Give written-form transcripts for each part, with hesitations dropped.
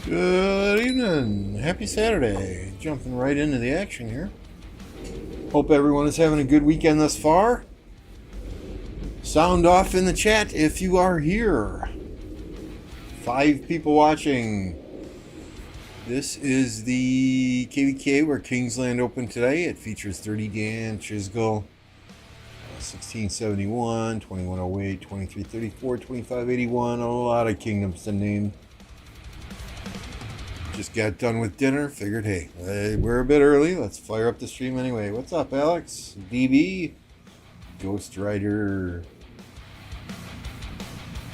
Good evening. Happy Saturday. Jumping right into the action here. Hope everyone is having a good weekend thus far. Sound off in the chat if you are here. 5 people watching. This is the KvK where Kingsland opened today. It features 30 Dan, Chisgull, 1671, 2108, 2334, 2581. A lot of kingdoms to name. Just got done with dinner. Figured, hey, we're a bit early. Let's fire up the stream anyway. What's up, Alex? DB? Ghost Rider.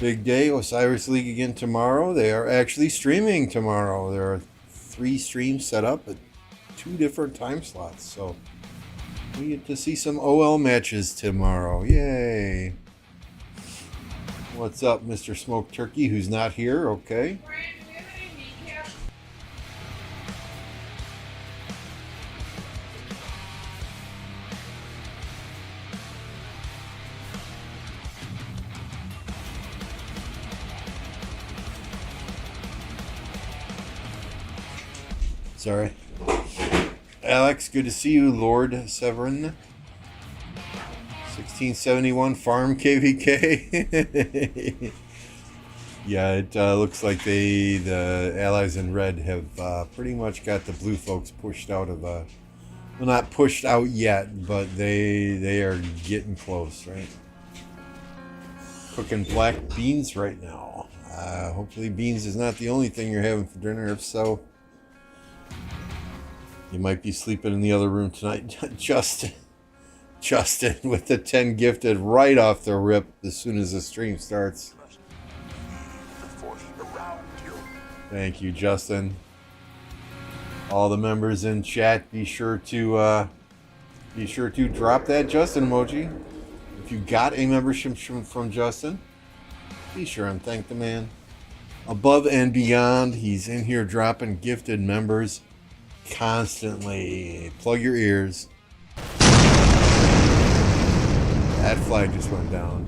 Big day. Osiris League again tomorrow. They are actually streaming tomorrow. There are 3 streams set up at 2 different time slots. So we get to see some OL matches tomorrow. Yay. What's up, Mr. Smoked Turkey, who's not here? Okay. Sorry. Alex, good to see you, Lord Severin. 1671 Farm KvK. Yeah, it looks like the allies in red have pretty much got the blue folks pushed out of well, not pushed out yet, but they are getting close, right? Cooking black beans right now. Hopefully beans is not the only thing you're having for dinner. If so, you might be sleeping in the other room tonight. Justin with the 10 gifted right off the rip as soon as the stream starts. Thank you, Justin. All the members in chat, be sure to drop that Justin emoji. If you got a membership from Justin, be sure and thank the man. Above and beyond, he's in here dropping gifted members constantly. Plug your ears. That flag just went down.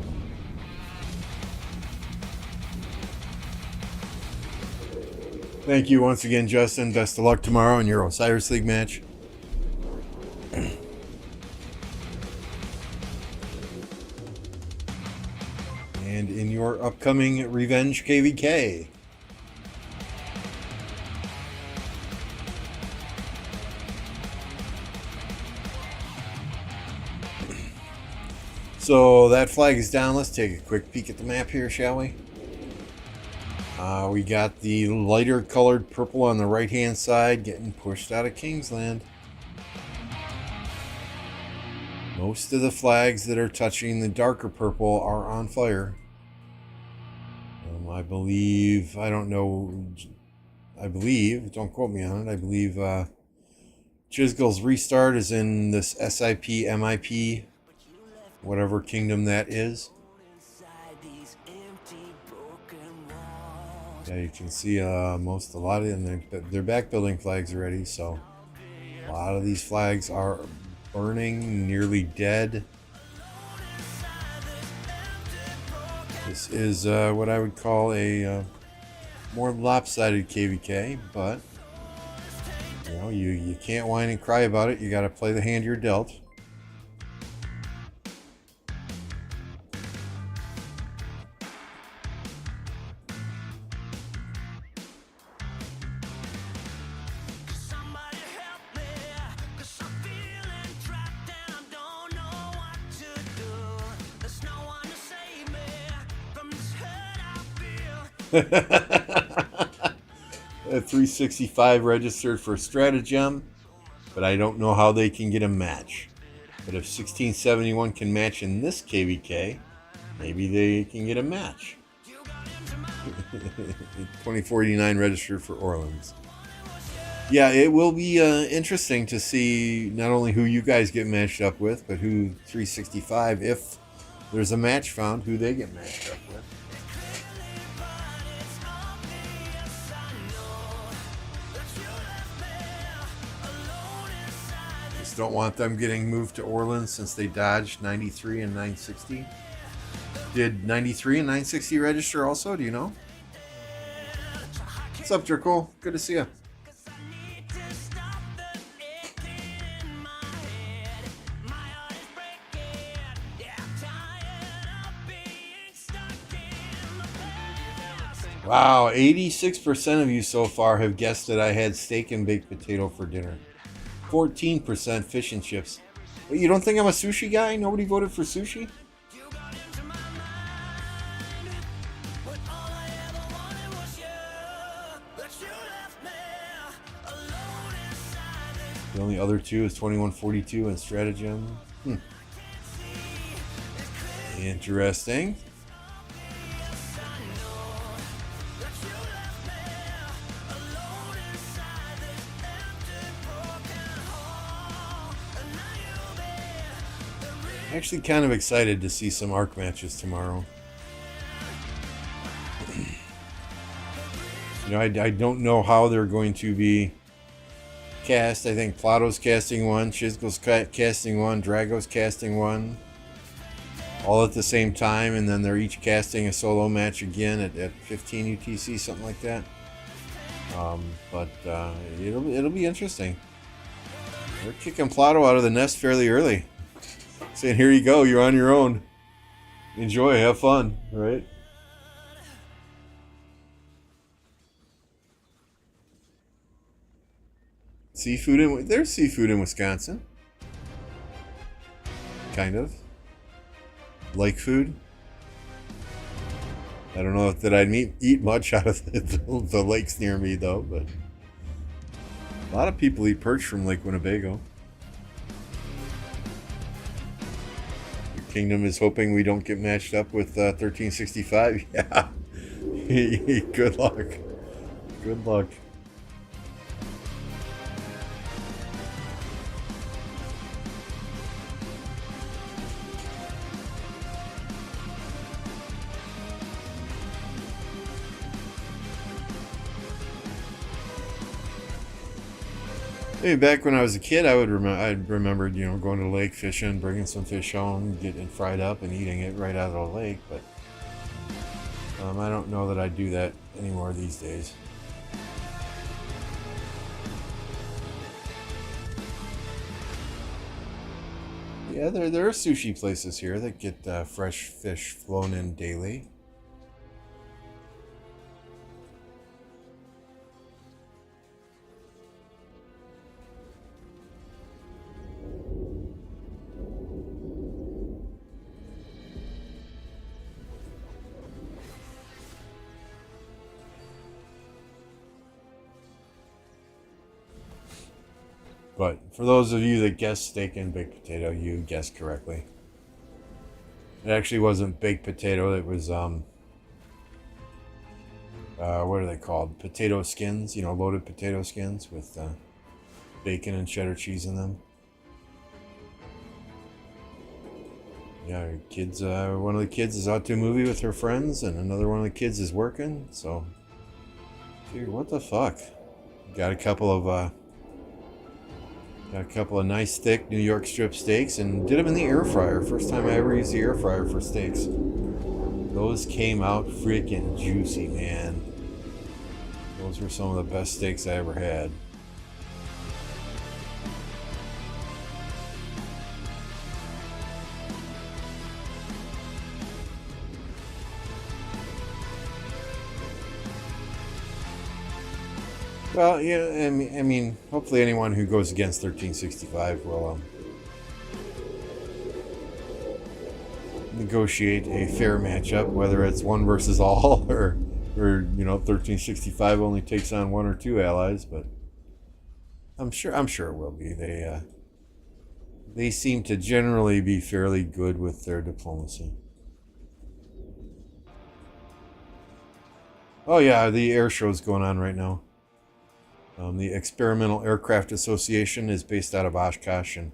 Thank you once again, Justin. Best of luck tomorrow in your Osiris League match. And in your upcoming Revenge KvK. So that flag is down. Let's take a quick peek at the map here, shall we? We got the lighter colored purple on the right hand side getting pushed out of Kingsland. Most of the flags that are touching the darker purple are on fire. I believe, don't quote me on it, I believe Chisgull's restart is in this SIP, MIP, whatever kingdom that is. Yeah, you can see a lot of them, they're back building flags already, so a lot of these flags are burning, nearly dead. This is what I would call a more lopsided KvK, but you know, you can't whine and cry about it. You got to play the hand you're dealt. At 365 registered for Stratagem, but I don't know how they can get a match. But if 1671 can match in this KvK, maybe they can get a match. 2049 registered for Orleans. Yeah, it will be interesting to see not only who you guys get matched up with, but who 365, if there's a match found, who they get matched up with. Don't want them getting moved to Orleans since they dodged 93 and 960. Did 93 and 960 register also? Do you know? What's up, Jerkle? Good to see you. Wow, 86% of you so far have guessed that I had steak and baked potato for dinner. 14% fish and chips. Wait, you don't think I'm a sushi guy? Nobody voted for sushi? The only other two is 2142 and Stratagem. Interesting. Actually kind of excited to see some ARC matches tomorrow. You know, I don't know how they're going to be cast. I think Plato's casting one, Shizgo's casting one, Drago's casting one, all at the same time, and then they're each casting a solo match again at 15 UTC, something like that. But it'll be interesting. They're kicking Plato out of the nest fairly early, saying, "Here you go, you're on your own. Enjoy, have fun," right? There's seafood in Wisconsin. Kind of. Like food. I don't know that I'd eat much out of the lakes near me, though, but a lot of people eat perch from Lake Winnebago. Your kingdom is hoping we don't get matched up with 1365. Yeah. Good luck. Good luck. Maybe back when I was a kid, I remembered, you know, going to the lake fishing, bringing some fish home, getting it fried up and eating it right out of the lake. But I don't know that I do that anymore these days. Yeah, there are sushi places here that get fresh fish flown in daily. But for those of you that guessed steak and baked potato, you guessed correctly. It actually wasn't baked potato. It was, what are they called? Potato skins, you know, loaded potato skins with bacon and cheddar cheese in them. Yeah, kids. One of the kids is out to a movie with her friends, and another one of the kids is working. So, dude, what the fuck? Got a couple of nice thick New York strip steaks and did them in the air fryer. First time I ever used the air fryer for steaks. Those came out freaking juicy, man. Those were some of the best steaks I ever had. Well, yeah, I mean, hopefully anyone who goes against 1365 will negotiate a fair matchup, whether it's one versus all, or you know, 1365 only takes on one or two allies. But I'm sure it will be. They seem to generally be fairly good with their diplomacy. Oh yeah, the air show's going on right now. The Experimental Aircraft Association is based out of Oshkosh, and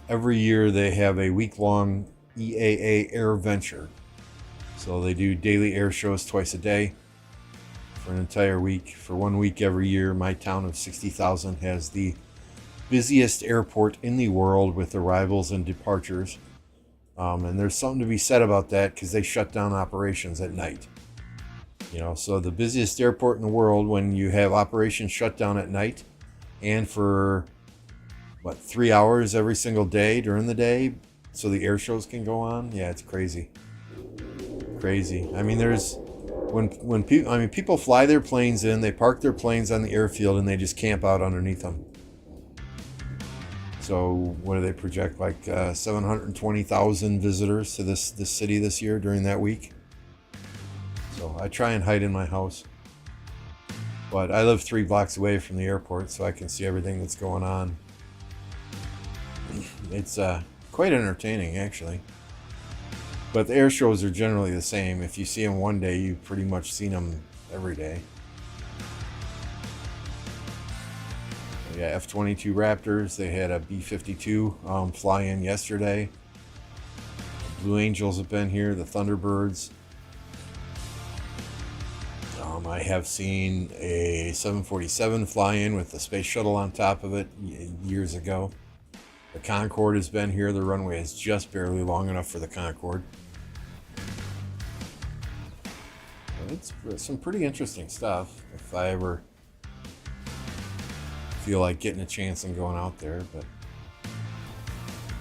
every year they have a week-long EAA Air Venture. So they do daily air shows twice a day for an entire week. For 1 week every year, my town of 60,000 has the busiest airport in the world with arrivals and departures. And there's something to be said about that because they shut down operations at night. You know, so the busiest airport in the world, when you have operations shut down at night and for, 3 hours every single day during the day so the air shows can go on. Yeah, it's crazy. Crazy. I mean, people fly their planes in, they park their planes on the airfield, and they just camp out underneath them. So what do they project? Like 720,000 visitors to this city this year during that week. So I try and hide in my house. But I live 3 blocks away from the airport, so I can see everything that's going on. It's quite entertaining, actually. But the air shows are generally the same. If you see them one day, you've pretty much seen them every day. Yeah, F-22 Raptors. They had a B-52 fly in yesterday. The Blue Angels have been here. The Thunderbirds. I have seen a 747 fly in with the space shuttle on top of it years ago. The Concorde has been here. The runway is just barely long enough for the Concorde. It's some pretty interesting stuff if I ever feel like getting a chance and going out there. But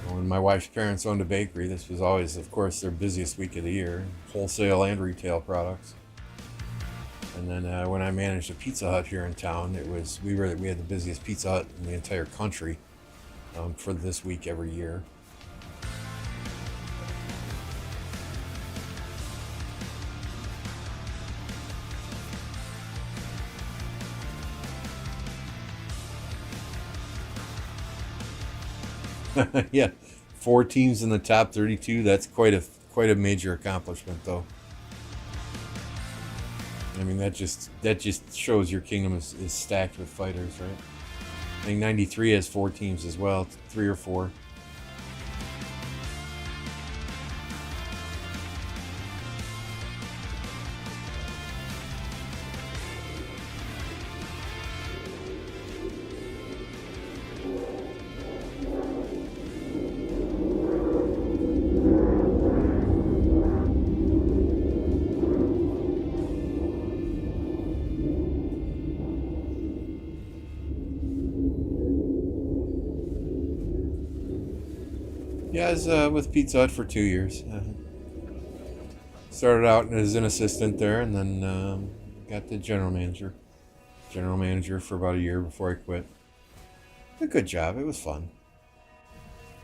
when my wife's parents owned a bakery, this was always, of course, their busiest week of the year, wholesale and retail products. And then when I managed a Pizza Hut here in town, we had the busiest Pizza Hut in the entire country for this week every year. Yeah, 4 teams in the top 32. That's quite a major accomplishment, though. I mean, that just shows your kingdom is stacked with fighters, right? I think 93 has 4 teams as well, 3 or 4. Yeah, I was with Pizza Hut for 2 years. Started out as an assistant there, and then got the general manager. General manager for about a year before I quit. A good job. It was fun.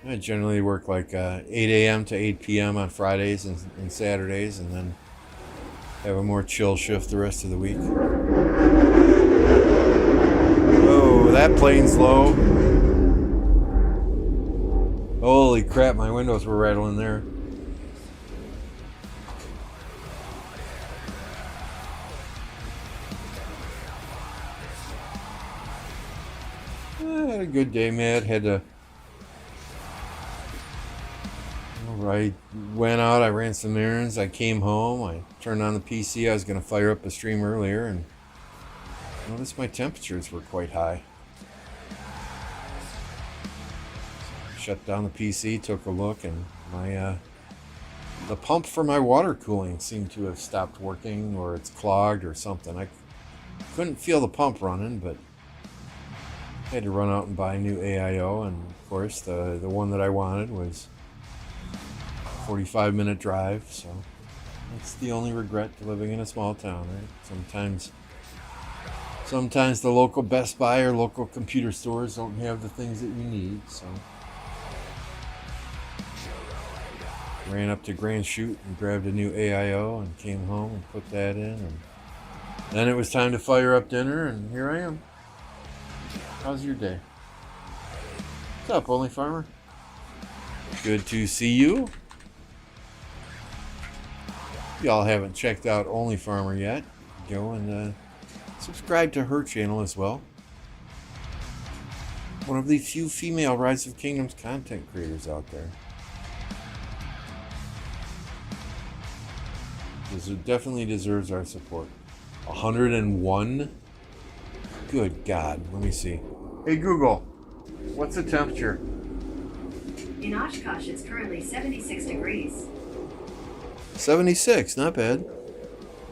I generally work like 8 a.m. to 8 p.m. on Fridays and Saturdays, and then have a more chill shift the rest of the week. Oh, that plane's low. Holy crap, my windows were rattling there. I had a good day, Matt. I went out, I ran some errands, I came home, I turned on the PC. I was going to fire up a stream earlier and noticed my temperatures were quite high. Shut down the PC, took a look, and the pump for my water cooling seemed to have stopped working, or it's clogged or something. I couldn't feel the pump running, but I had to run out and buy a new AIO, and of course the one that I wanted was a 45-minute drive, so that's the only regret to living in a small town, right? Sometimes the local Best Buy or local computer stores don't have the things that you need, so ran up to Grand Chute and grabbed a new AIO and came home and put that in, and then it was time to fire up dinner, and here I am. How's your day? What's up, Only Farmer? Good to see you. If y'all haven't checked out Only Farmer yet, go and subscribe to her channel as well. One of the few female Rise of Kingdoms content creators out there. This definitely deserves our support. 101? Good God. Let me see. Hey Google, what's the temperature? In Oshkosh, it's currently 76 degrees. 76, not bad.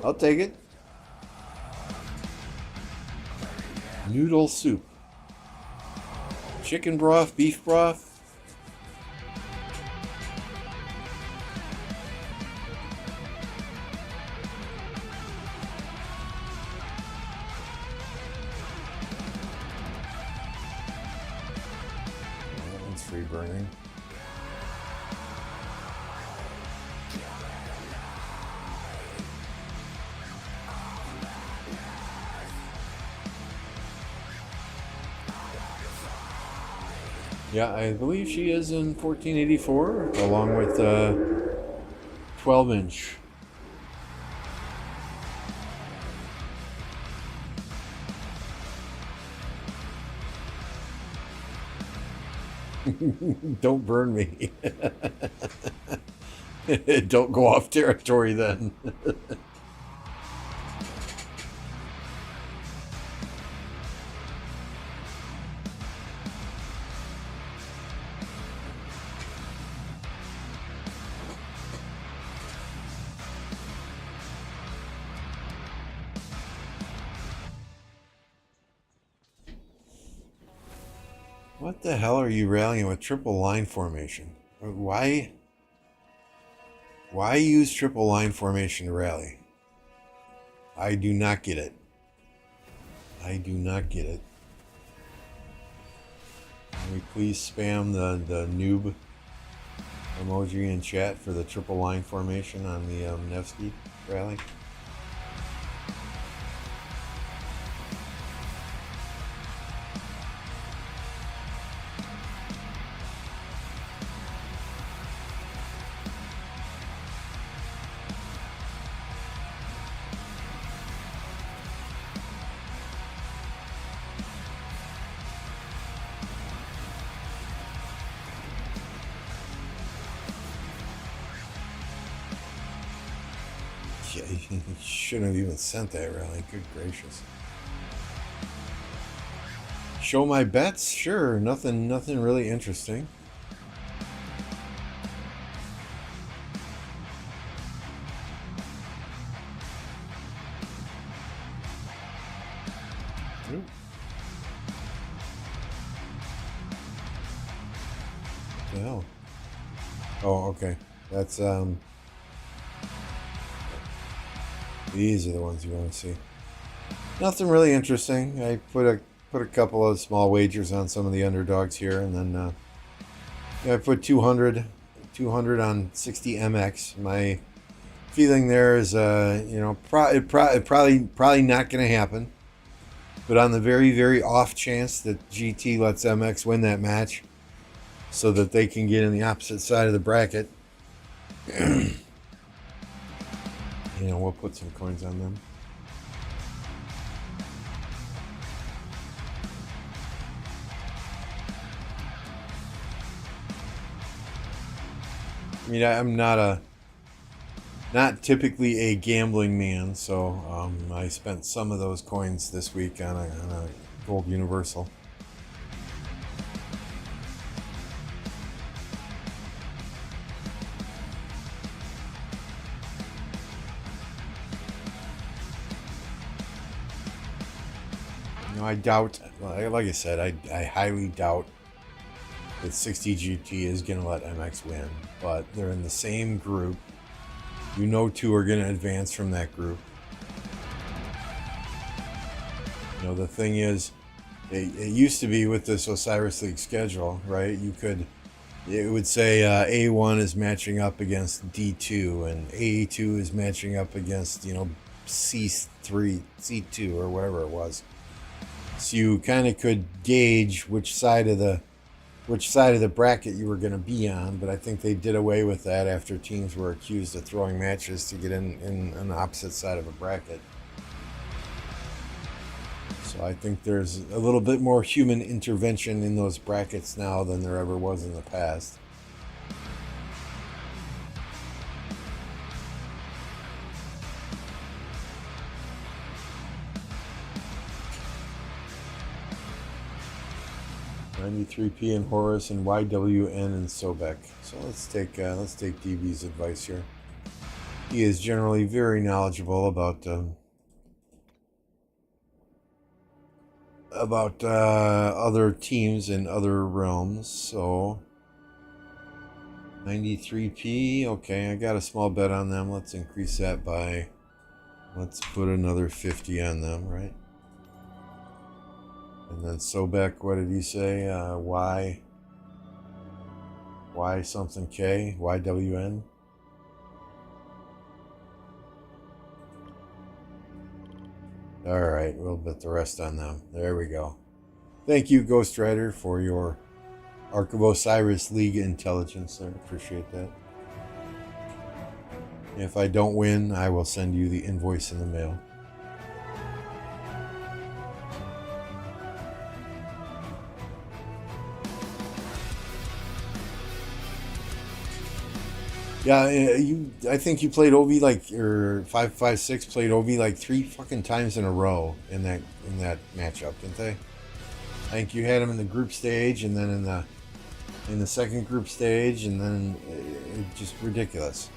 I'll take it. Noodle soup. Chicken broth, beef broth. That one's free burning. Yeah, I believe she is in 1484, along with 12-inch. Don't burn me. Don't go off territory then. What the hell are you rallying with triple line formation? Why use triple line formation to rally? I do not get it. I do not get it. Can we please spam the noob emoji in chat for the triple line formation on the Nevsky rally? Yeah, you shouldn't have even sent that rally. Good gracious. Show my bets? Sure. Nothing really interesting. Oop. What the hell? Oh, okay. That's these are the ones you want to see. Nothing really interesting. I put a couple of small wagers on some of the underdogs here, and then I put 200 on 60 MX. My feeling there is, probably not going to happen. But on the very, very off chance that GT lets MX win that match, so that they can get in the opposite side of the bracket. We'll put some coins on them. I mean, I'm not typically a gambling man, so I spent some of those coins this week on a gold universal. I doubt, like I said, I highly doubt that 60 GT is going to let MX win, but they're in the same group. Two are going to advance from that group. The thing is, it used to be with this Osiris League schedule, right? It would say A1 is matching up against D2, and A2 is matching up against, C3, C2, or whatever it was. So you kind of could gauge which side of the bracket you were going to be on, but I think they did away with that after teams were accused of throwing matches to get in on the opposite side of a bracket. So I think there's a little bit more human intervention in those brackets now than there ever was in the past. P and Horus and YWN and Sobek. So let's take DB's advice here. He is generally very knowledgeable about about other teams in other realms. So 93p. Okay, I got a small bet on them. Let's increase that by, let's put another 50 on them, right? And then Sobek, what did he say? Y something K? YWN? Alright, we'll bet the rest on them. There we go. Thank you, Ghost Rider, for your Ark of Osiris League intelligence there. Appreciate that. If I don't win, I will send you the invoice in the mail. Yeah, I think you played OV like, or 556 played OV like 3 fucking times in a row in that matchup, didn't they? I think you had them in the group stage, and then in the second group stage, and then just ridiculous.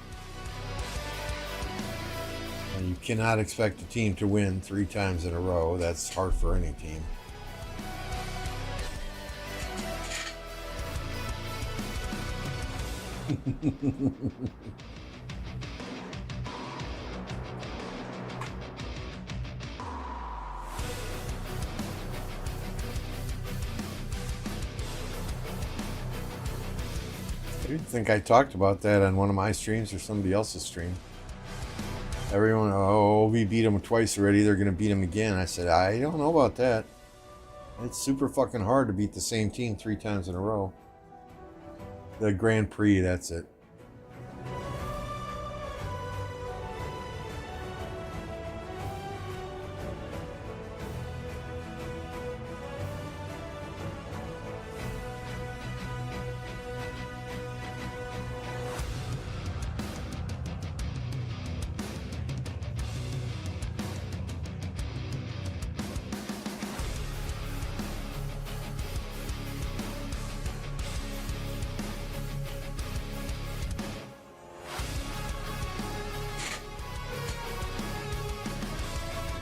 And you cannot expect a team to win 3 times in a row. That's hard for any team. I think I talked about that on one of my streams or somebody else's stream. Everyone, oh, we beat them twice already, they're going to beat them again. I said, I don't know about that. It's super fucking hard to beat the same team 3 times in a row. The Grand Prix, that's it.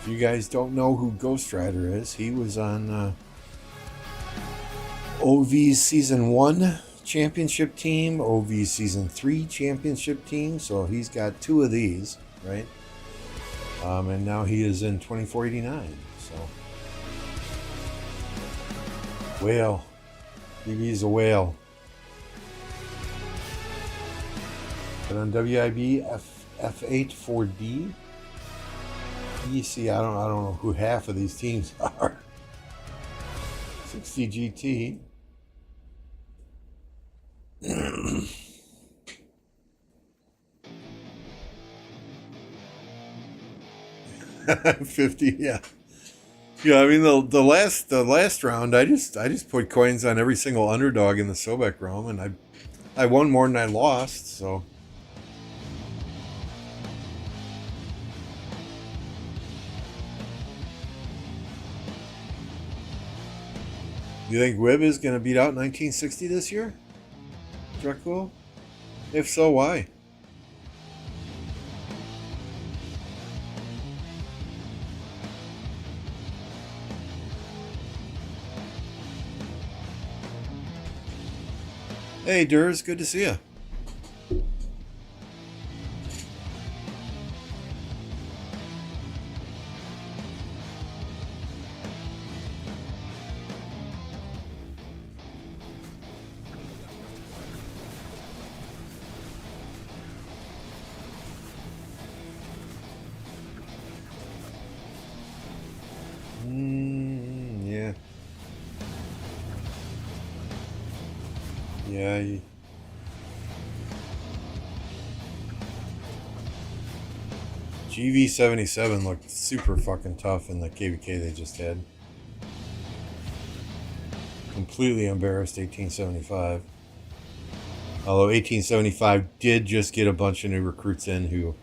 If you guys don't know who Ghost Rider is, he was on OV's Season 1 championship team, OV's Season 3 championship team, so he's got 2 of these, right? And now he is in 2489, so. Whale. BB's a whale. And on WIB F8 4D. You see, I don't know who half of these teams are. 60 GT. 50, yeah. Yeah, I mean the last round I just put coins on every single underdog in the Sobek realm, and I won more than I lost, so. You think Wib is going to beat out 1960 this year? Dracul? If so, why? Hey, Durs, good to see you. Yeah. Yeah. GV77 looked super fucking tough in the KvK they just had. Completely embarrassed 1875. Although 1875 did just get a bunch of new recruits in who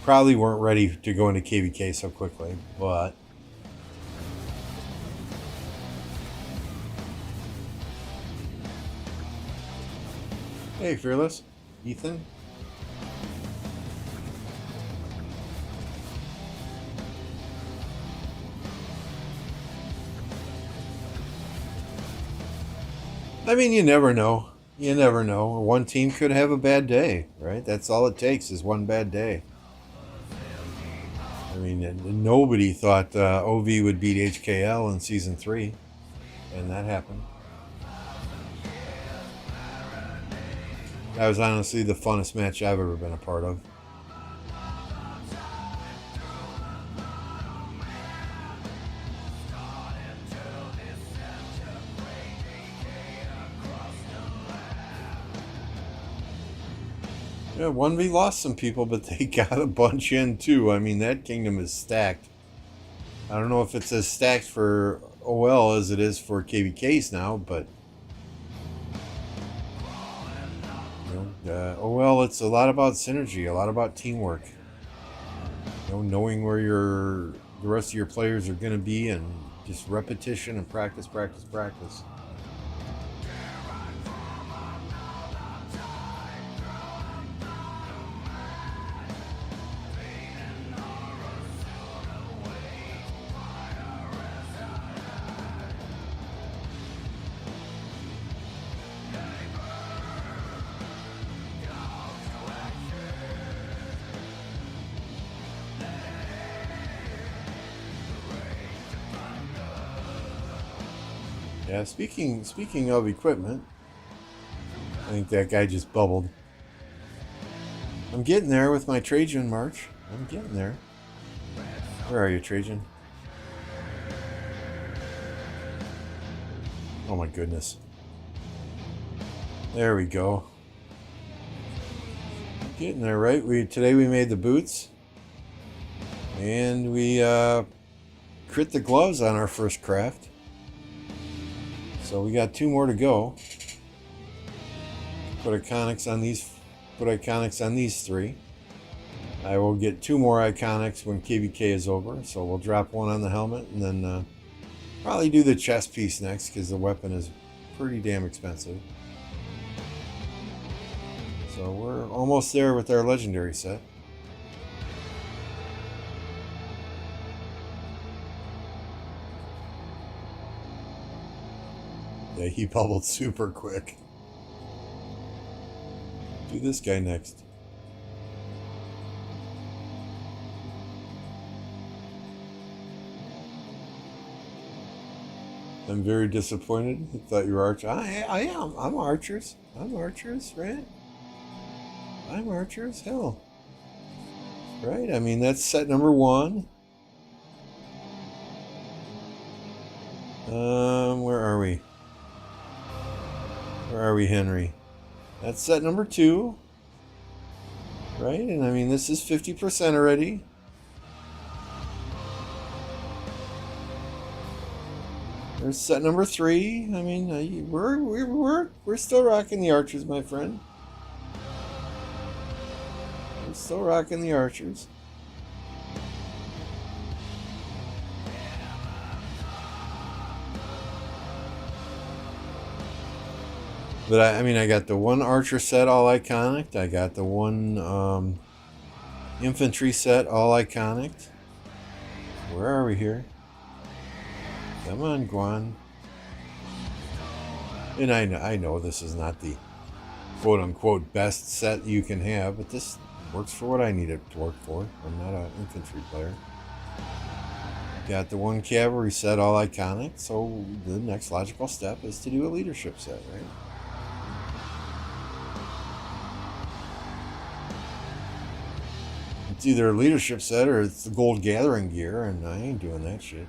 probably weren't ready to go into KvK so quickly, but hey, Fearless. Ethan. I mean, you never know. You never know. One team could have a bad day, right? That's all it takes is one bad day. I mean, nobody thought OV would beat HKL in Season 3, and that happened. That was honestly the funnest match I've ever been a part of. Yeah, 1v lost some people, but they got a bunch in too. I mean, that kingdom is stacked. I don't know if it's as stacked for OL as it is for KvKs now, but OL, it's a lot about synergy, a lot about teamwork. Knowing where the rest of your players are going to be, and just repetition and practice. Yeah, speaking of equipment, I think that guy just bubbled. I'm getting there with my Trajan march. I'm getting there. Where are you, Trajan? Oh my goodness. There we go. Getting there, right? Today we made the boots. And we crit the gloves on our first craft. So we got 2 more to go. Put iconics on these 3. I will get 2 more iconics when KvK is over. So we'll drop 1 on the helmet, and then probably do the chest piece next, because the weapon is pretty damn expensive. So we're almost there with our legendary set. Yeah, he bubbled super quick. Do this guy next. I'm very disappointed. I thought you were archers. I am. I'm archers. I'm archers, right? I'm archers. Hell. Right? I mean, that's set number 1. Where are we? Where are we, Henry? That's set number 2. Right? And I mean, this is 50% already. There's set number 3. I mean, we're still rocking the archers, my friend. We're still rocking the archers. But I mean, I got the 1 archer set all iconic. I got the 1 infantry set all iconic. Where are we here? Come on, Guan. And I know this is not the quote-unquote best set you can have, but this works for what I need it to work for. I'm not an infantry player. Got the 1 cavalry set all iconic, so the next logical step is to do a leadership set, right? It's either a leadership set or it's the gold gathering gear, and I ain't doing that shit.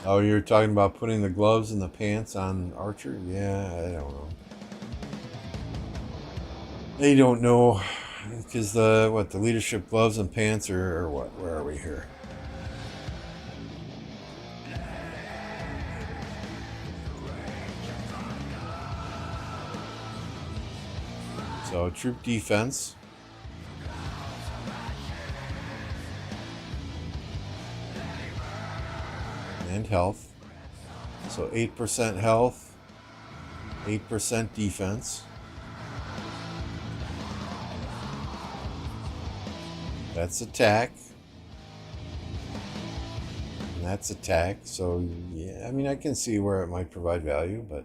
Oh, you're talking about putting the gloves and the pants on Archer? Yeah, I don't know. They don't know, because the leadership gloves and pants or what? Where are we here? So troop defense. And health. So 8% health, 8% defense. That's attack. that's attack. So yeah, I mean, I can see where it might provide value, but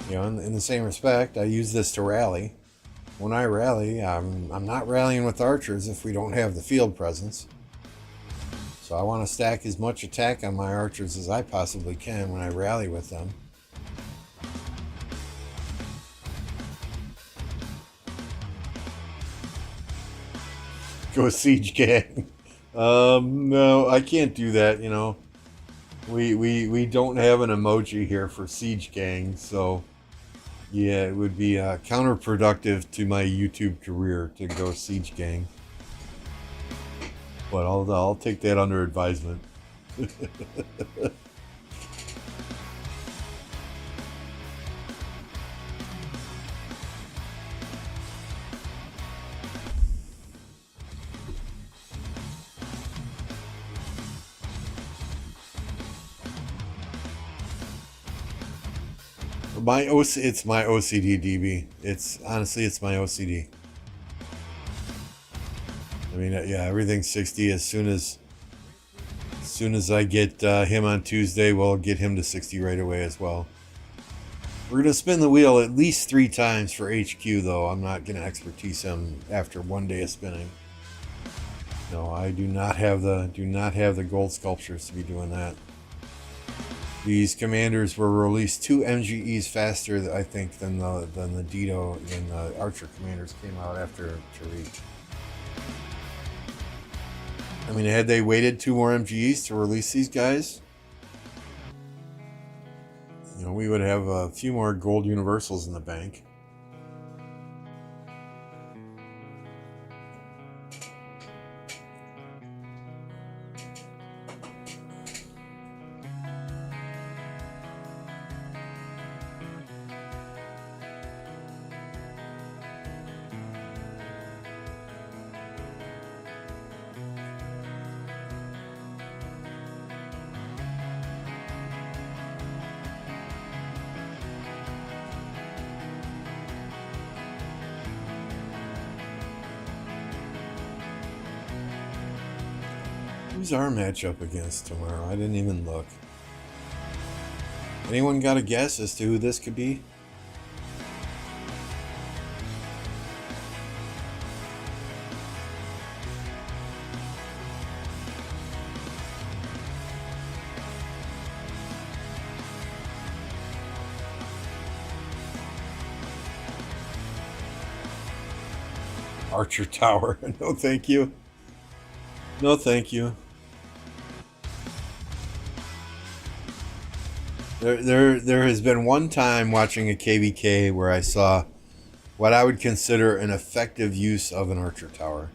you know, in the same respect, I use this to rally. When I rally, I'm not rallying with archers if we don't have the field presence. So I want to stack as much attack on my archers as I possibly can when I rally with them. Go siege gang. No, I can't do that, you know. We don't have an emoji here for siege gang, so yeah, it would be counterproductive to my YouTube career to go siege gang. But I'll take that under advisement. It's my OCD, DB. It's honestly, it's my OCD. I mean, yeah, everything's 60. As soon as I get him on Tuesday, we'll get him to 60 right away as well. We're gonna spin the wheel at least 3 times for HQ, though. I'm not gonna expertise him after 1 day of spinning. No, I do not have the gold sculptures to be doing that. These commanders were released 2 MGEs faster, I think, than the Dito and the Archer commanders came out after Tariq. I mean, had they waited 2 more MGEs to release these guys, you know, we would have a few more gold universals in the bank. Who's our matchup against tomorrow? I didn't even look. Anyone got a guess as to who this could be? Archer Tower. No, thank you. No, thank you. There has been one time watching a KvK where I saw what I would consider an effective use of an Archer Tower.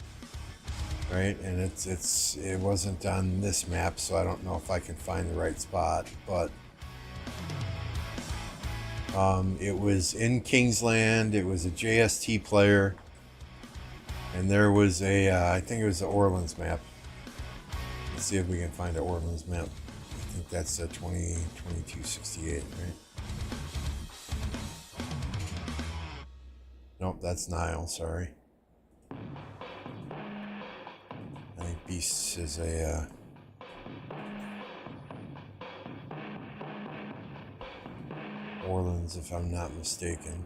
Right? And it wasn't on this map, so I don't know if I can find the right spot, but it was in Kingsland. It was a JST player, and there was a I think it was the Orleans map. Let's see if we can find an Orleans map. I think that's a 2268, right? Nope, that's Nile, sorry. I think Beast is a Orleans, if I'm not mistaken.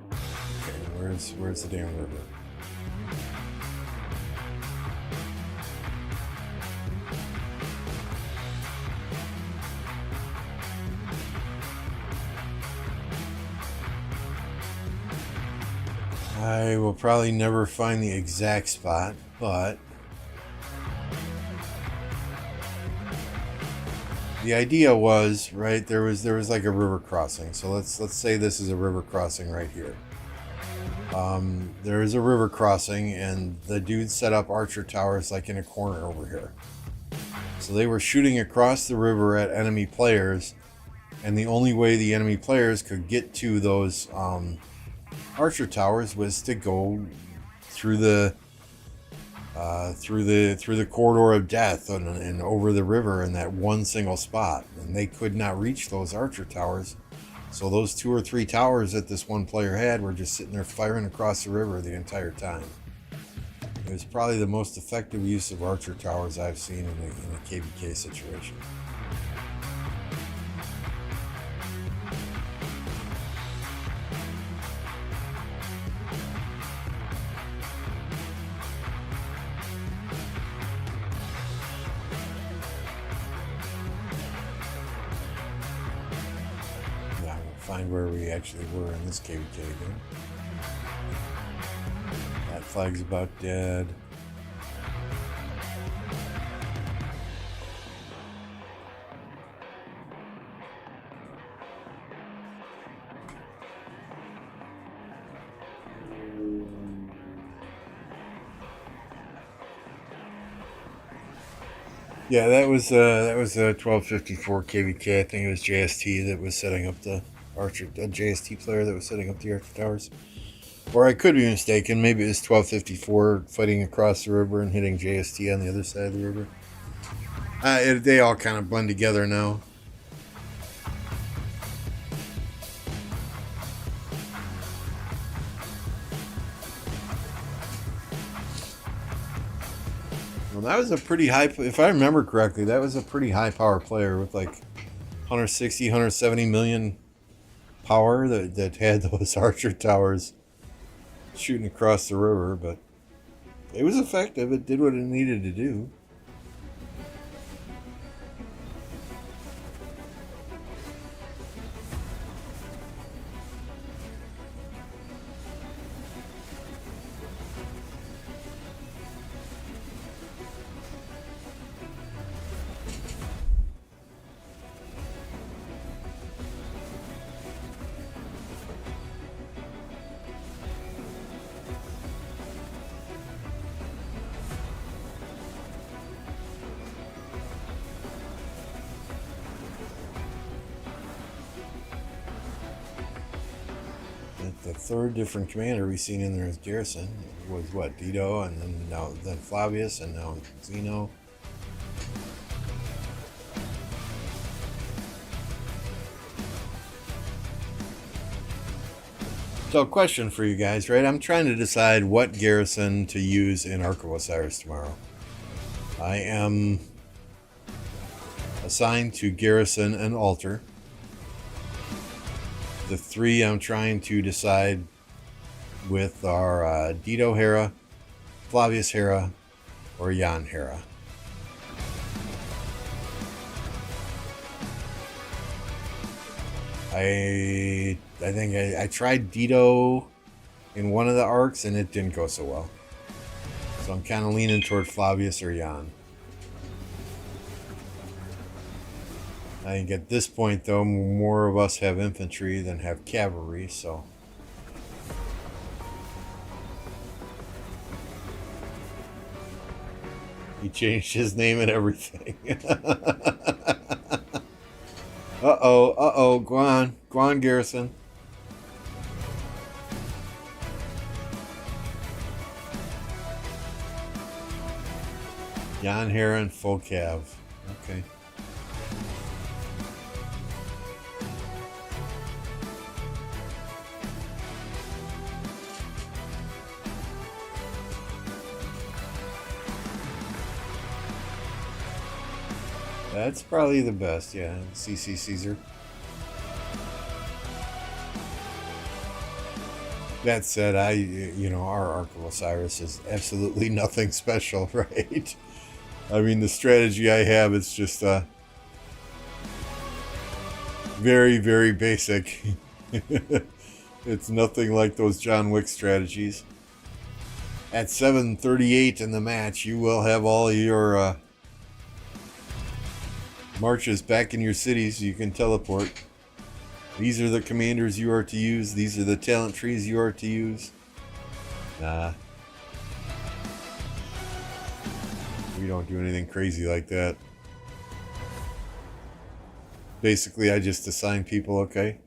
Okay, where's the damn river? I will probably never find the exact spot, but the idea was, right, there was like a river crossing. So let's say this is a river crossing right here. There is a river crossing, and the dude set up Archer Towers like in a corner over here. So they were shooting across the river at enemy players, and the only way the enemy players could get to those Archer Towers was to go through the corridor of death and over the river in that one single spot, and they could not reach those Archer Towers So those 2 or 3 towers that this one player had were just sitting there firing across the river the entire time. It was probably the most effective use of archer towers I've seen in a KvK situation. Now we'll find where we actually were in this KvK again. That flag's about dead. Yeah, that was a 1254 KvK. I think it was JST that was setting up the archer. A JST player that was setting up the archer towers. Or I could be mistaken. Maybe it was 1254 fighting across the river and hitting JST on the other side of the river. They all kind of blend together now. Well, that was a pretty high, if I remember correctly, that was a pretty high power player with like 160, 170 million power that had those archer towers shooting across the river, but it was effective. It did what it needed to do. The third different commander we've seen in there is Garrison. It was what, Dito, and then Flavius, and now Zeno. So, question for you guys, right? I'm trying to decide what Garrison to use in Ark of Osiris tomorrow. I am assigned to Garrison and Altar. The 3 I'm trying to decide with are Dito Hera, Flavius Hera, or Jan Hera. I think I tried Dito in one of the arcs and it didn't go so well. So I'm kind of leaning toward Flavius or Jan. I think at this point, though, more of us have infantry than have cavalry, so... He changed his name and everything. Uh-oh, go on, Garrison. Jan Hera and full cav. Okay. That's probably the best, yeah. CC Caesar. That said, our Ark of Osiris is absolutely nothing special, right? I mean, the strategy I have is just very, very basic. It's nothing like those John Wick strategies. At 7:38 in the match, you will have all your marches back in your cities so you can teleport. These are the commanders you are to use. These are the talent trees you are to use. Nah. We don't do anything crazy like that. Basically, I just assign people, okay,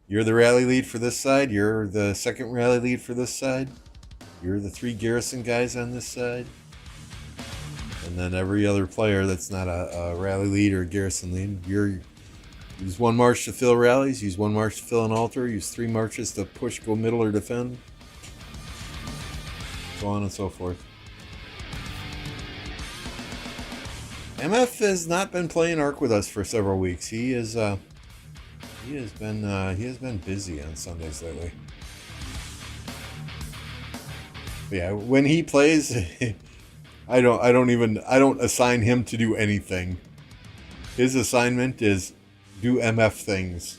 you're the rally lead for this side. You're the second rally lead for this side. You're the 3 garrison guys on this side. And then every other player that's not a rally lead or a garrison lead, you're Use 1 march to fill rallies. Use 1 march to fill an altar. Use 3 marches to push, go middle, or defend. So on and so forth. MF has not been playing Arc with us for several weeks. He has been busy on Sundays lately. But yeah, when he plays, I don't assign him to do anything. His assignment is do MF things.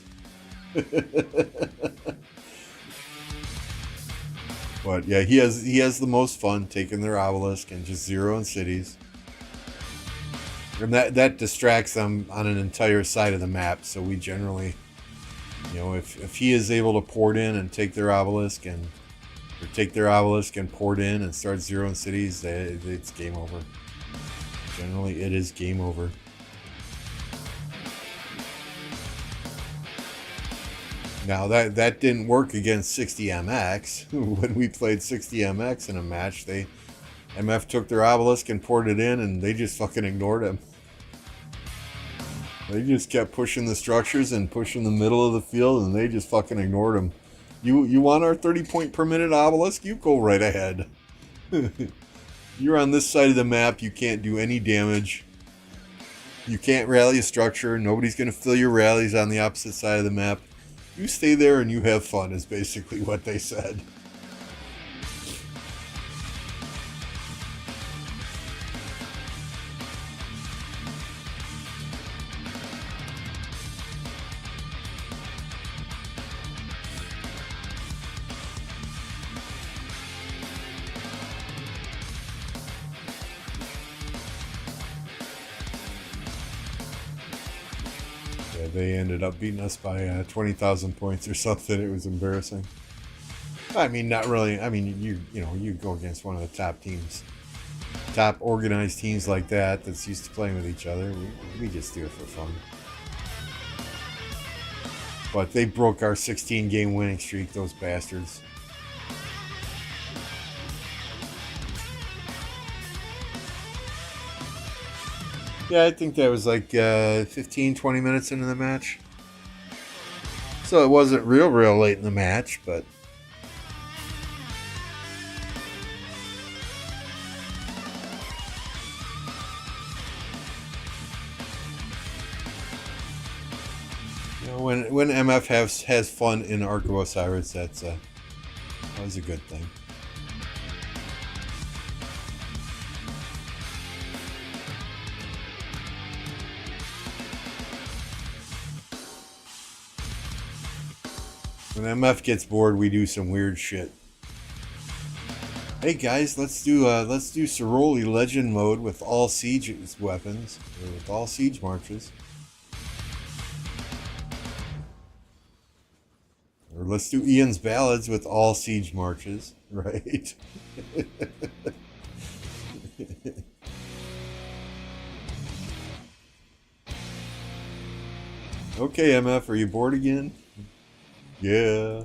But yeah, he has the most fun taking their obelisk and just zeroing cities. And that distracts them on an entire side of the map, so we generally, if he is able to port in and take their obelisk and port in and start zeroing cities, it's game over. Generally, it is game over. Now that didn't work against 60MX. When we played 60MX in a match, MF took their obelisk and ported in, and they just fucking ignored him. They just kept pushing the structures and pushing the middle of the field, and they just fucking ignored him. You want our 30 point per minute obelisk? You go right ahead. You're on this side of the map. You can't do any damage. You can't rally a structure. Nobody's going to fill your rallies on the opposite side of the map. You stay there and you have fun, is basically what they said. They ended up beating us by 20,000 points or something. It was embarrassing. I mean, not really. I mean, you go against one of the top teams, top organized teams like that's used to playing with each other. We just do it for fun. But they broke our 16-game winning streak, those bastards. Yeah, I think that was like 15, 20 minutes into the match. So it wasn't real late in the match, but... when MF has fun in Ark of Osiris, that was a good thing. When MF gets bored, we do some weird shit. Hey guys, let's do Ceroli Legend mode with all siege weapons, or with all siege marches. Or let's do Ian's Ballads with all siege marches, right? Okay, MF, are you bored again? Yeah.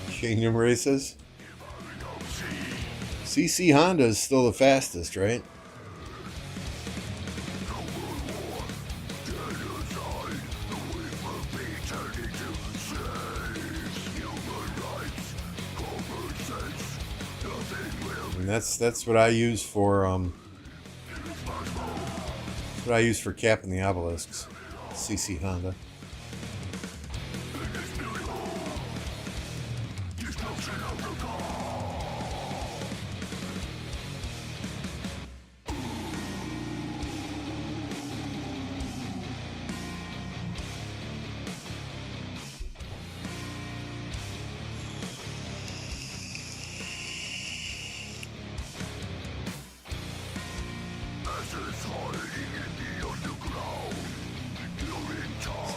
Kingdom races. CC Honda is still the fastest, right? And that's what I use for capping the obelisks. CC Honda.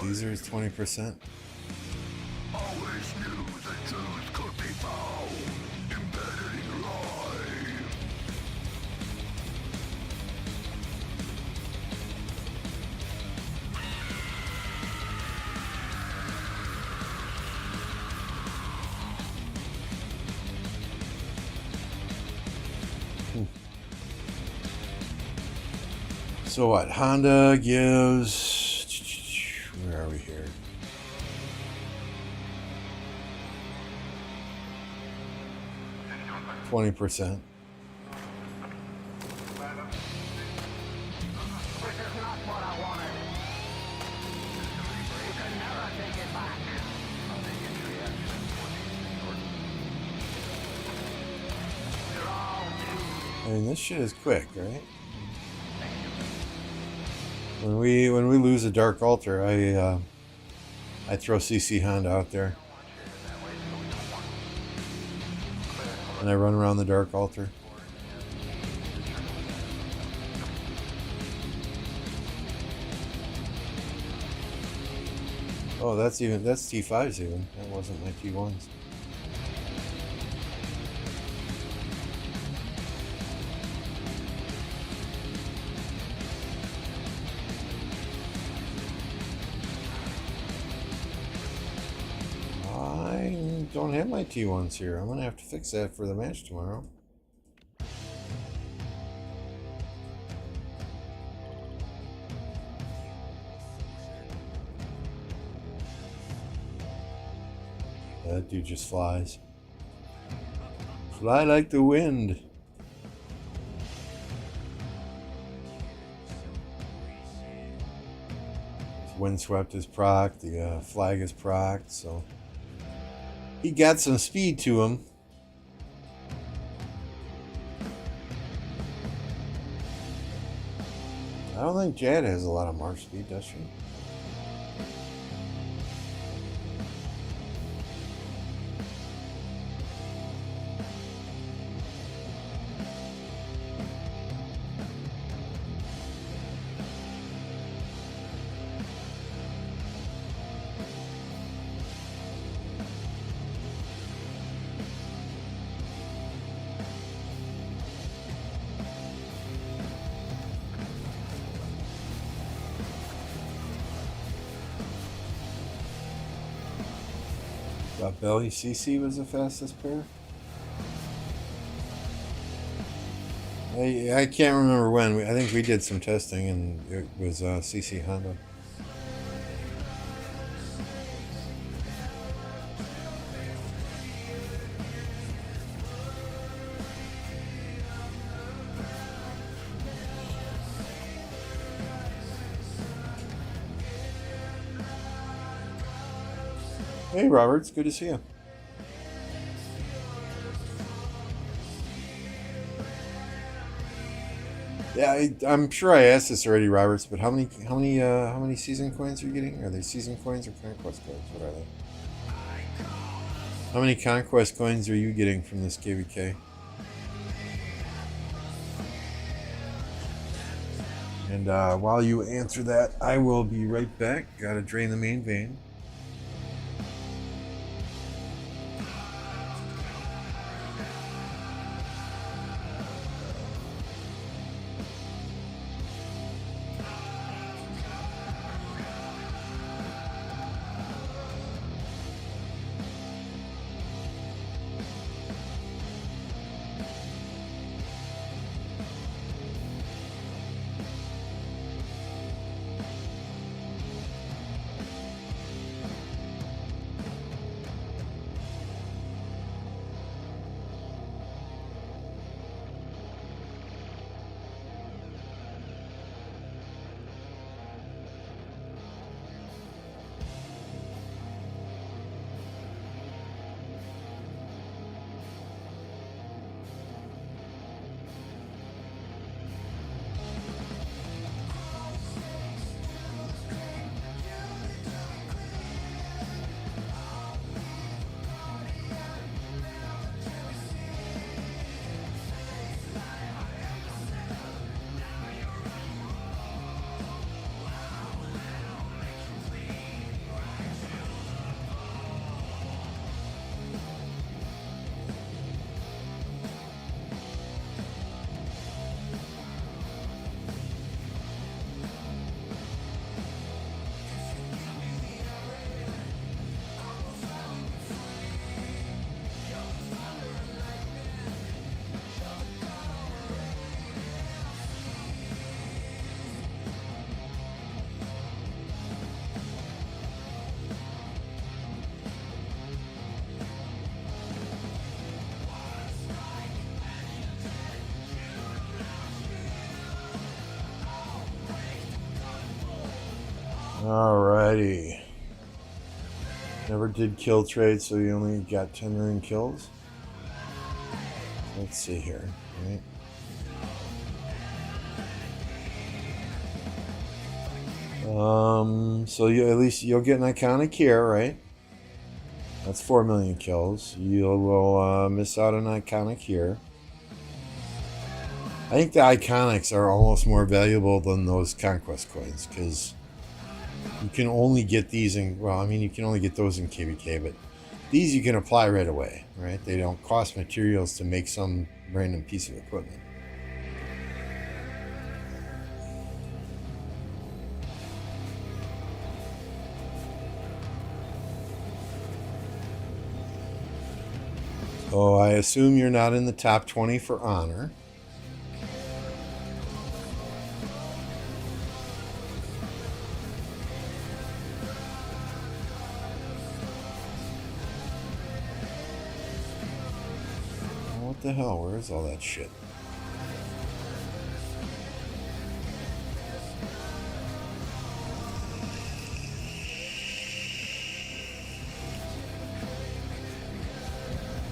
Caesar is 20%. So what? Honda gives... Where are we here? %. I mean, this shit is quick, right? When we lose a Dark Altar, I throw CC Honda out there, and I run around the Dark Altar. Oh, that's T5s even. That wasn't my T1s. I don't have my T1s here. I'm gonna have to fix that for the match tomorrow. That dude just flies. Fly like the wind. Windswept is proc, the flag is proc, so he got some speed to him. I don't think Jad has a lot of march speed, does she? Belly CC was the fastest pair. I can't remember when. I think we did some testing and it was CC Honda. Hey Robert, it's good to see you. Yeah, I'm sure I asked this already, Roberts. But how many season coins are you getting? Are they season coins or conquest coins? What are they? How many conquest coins are you getting from this KvK? And while you answer that, I will be right back. Gotta drain the main vein. Alrighty. Never did kill trade, so you only got 10 million kills. Let's see here. Right. So at least you'll get an iconic here, right? That's 4 million kills. You will miss out on iconic here. I think the iconics are almost more valuable than those conquest coins because you can only get these in, well, I mean, you can only get those in KvK, but these you can apply right away, right? They don't cost materials to make some random piece of equipment. So I assume you're not in the top 20 for honor. What the hell? Where is all that shit?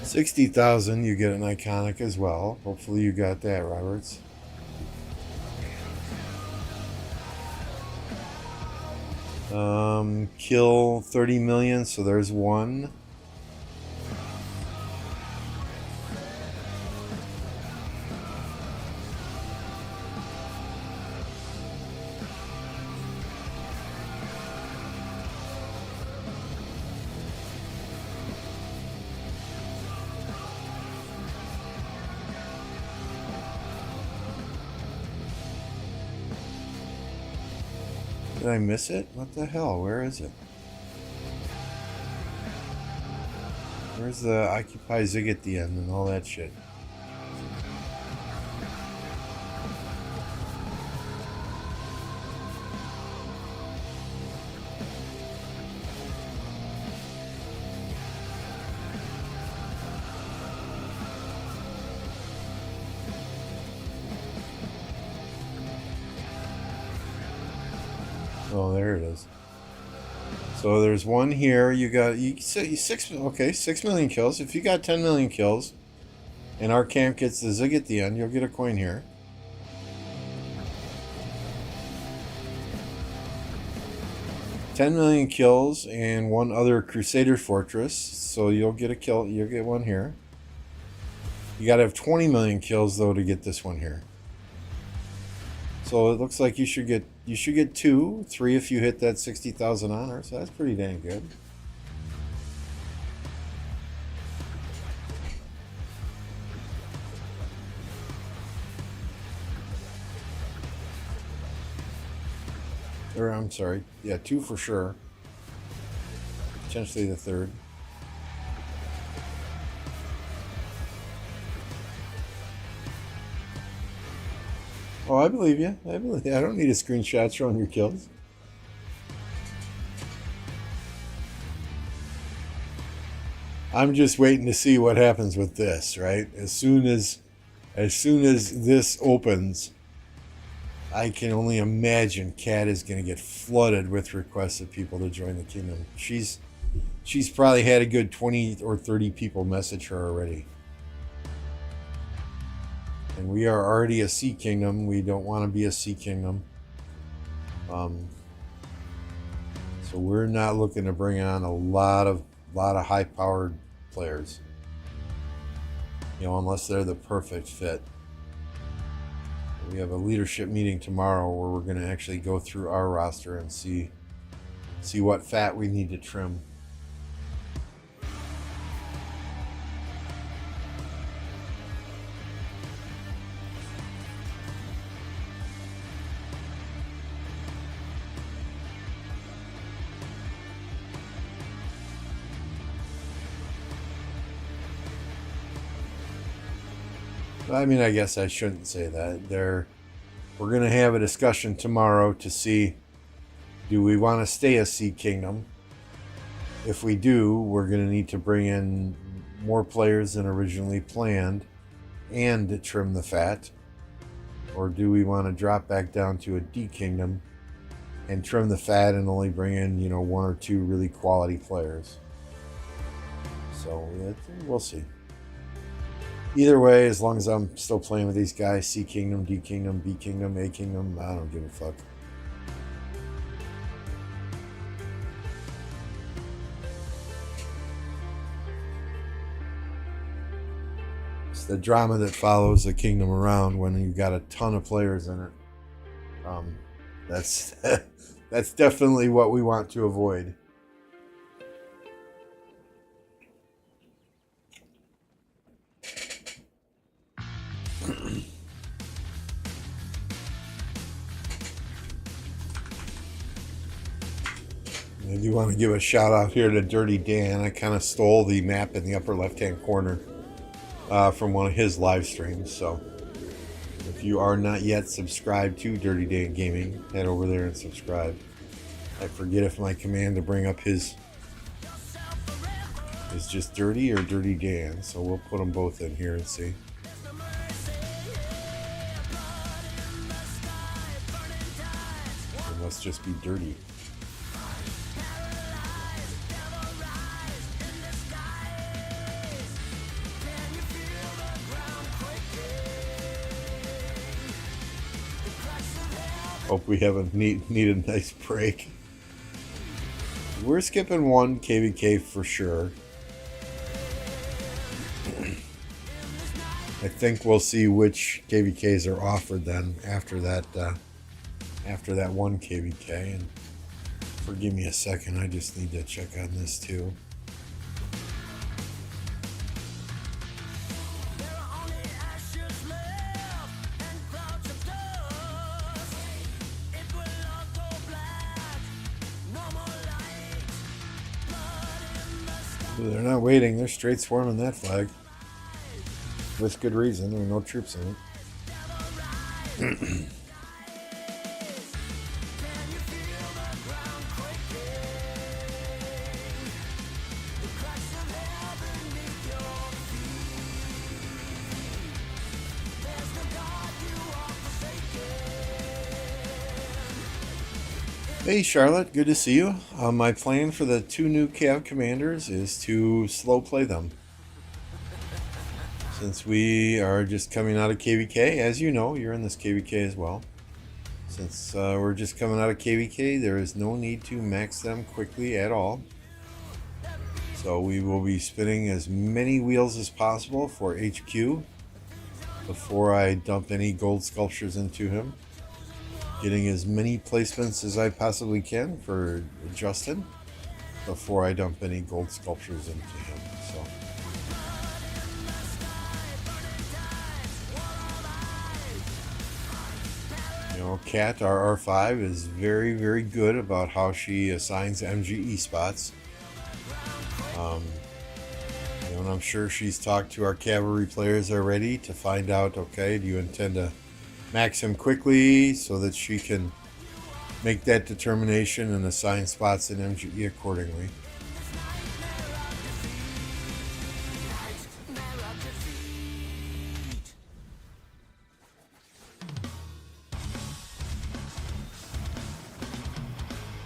$60,000, you get an iconic as well. Hopefully you got that, Roberts. Kill 30 million, so there's one. Did I miss it? What the hell? Where is it? Where's the Occupy Zig at the end and all that shit? Oh, there it is. So there's one here. You got 6 million kills. If you got 10 million kills, and our camp gets the Zig at the end, you'll get a coin here. $10 million kills and one other Crusader Fortress, so you'll get a kill. You'll get one here. You got to have 20 million kills though to get this one here. So it looks like you should get 2, 3 if you hit that 60,000 honor. So that's pretty dang good. Or I'm sorry, yeah, 2 for sure. Potentially the 3rd. Oh, I believe you. I believe you. I don't need a screenshot showing your kills. I'm just waiting to see what happens with this, right? As soon as this opens, I can only imagine Kat is going to get flooded with requests of people to join the kingdom. She's probably had a good 20 or 30 people message her already. And we are already a sea kingdom. We don't want to be a sea kingdom. So we're not looking to bring on a lot of high-powered players. You know, unless they're the perfect fit. We have a leadership meeting tomorrow where we're going to actually go through our roster and see what fat we need to trim. I mean, I guess I shouldn't say that. We're going to have a discussion tomorrow to see, do we want to stay a sea kingdom? If we do, we're going to need to bring in more players than originally planned and trim the fat. Or do we want to drop back down to a D kingdom and trim the fat and only bring in, you know, 1 or 2 really quality players. So we'll see. Either way, as long as I'm still playing with these guys, C Kingdom, D Kingdom, B Kingdom, A Kingdom, I don't give a fuck. It's the drama that follows a kingdom around when you've got a ton of players in it. That's that's definitely what we want to avoid. I do want to give a shout out here to Dirty Dan. I kind of stole the map in the upper left hand corner from one of his live streams. So if you are not yet subscribed to Dirty Dan Gaming, head over there and subscribe. I forget if my command to bring up his is just Dirty or Dirty Dan. So we'll put them both in here and see. It must just be Dirty. Hope we have a need a nice break. We're skipping 1 KvK for sure. I think we'll see which KvKs are offered then after that 1 KvK. And forgive me a second, I just need to check on this too. They're not waiting, they're straight swarming that flag. With good reason, there are no troops in it. Hey Charlotte, good to see you. My plan for the 2 new Cav commanders is to slow play them. Since we are just coming out of KvK, as you know, you're in this KvK as well. Since we're just coming out of KvK, there is no need to max them quickly at all. So we will be spinning as many wheels as possible for HQ before I dump any gold sculptures into him. Getting as many placements as I possibly can for Justin before I dump any gold sculptures into him. So you know, Kat, our R5, is very, very good about how she assigns MGE spots. You know, and I'm sure she's talked to our cavalry players already to find out, okay, do you intend to max him quickly so that she can make that determination and assign spots in MGE accordingly.